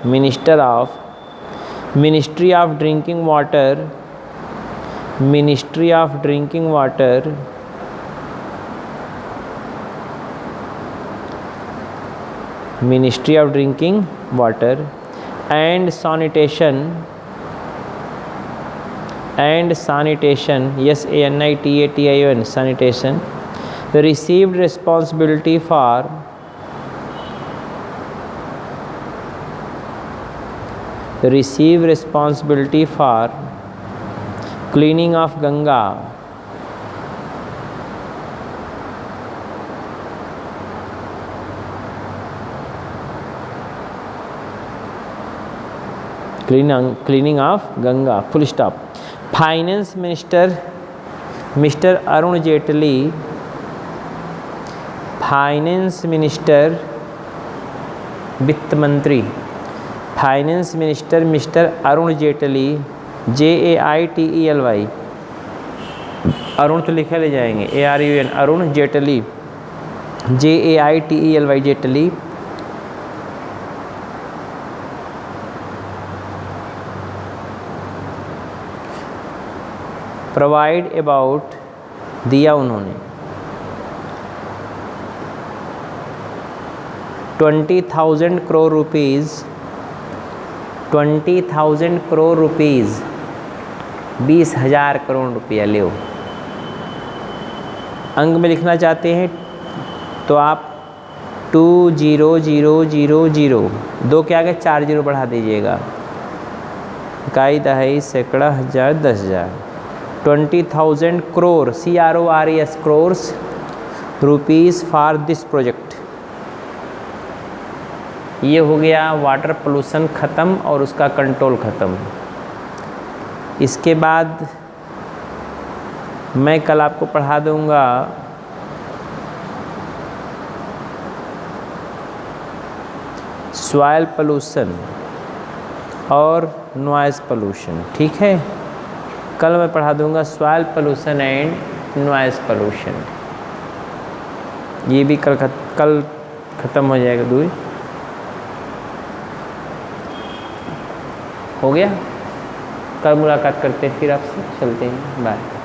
minister of ministry of drinking water and sanitation SANITATION sanitation received responsibility for cleaning of Ganga, cleaning of Ganga, full stop। Finance minister mister Arun Jaitley, finance minister वित्त मंत्री, finance minister mister Arun Jaitley JAITELY, Arun तो लिखे ले जाएंगे ARUN, Arun Jaitley JAITELY Jaitley provide about दिया उन्होंने 20,000 crore rupees 20,000 crore रुपया लो। अंक में लिखना चाहते हैं तो आप 20,000 दो के आगे 4 जीरो बढ़ा दीजिएगा, इकाई दहाई सैकड़ा हज़ार 10,000 20,000 crore CRORES crores rupees for this project. ये हो गया वाटर पोल्यूशन ख़त्म और उसका कंट्रोल ख़त्म। इसके बाद मैं कल आपको पढ़ा दूँगा सॉइल पोल्यूशन और नॉइज़ पोल्यूशन, ठीक है। कल मैं पढ़ा दूंगा soil pollution and noise pollution. ये भी कल ख़त्म हो जाएगा, दूर हो गया। कल मुलाकात करते हैं, फिर आपसे चलते हैं, बाय।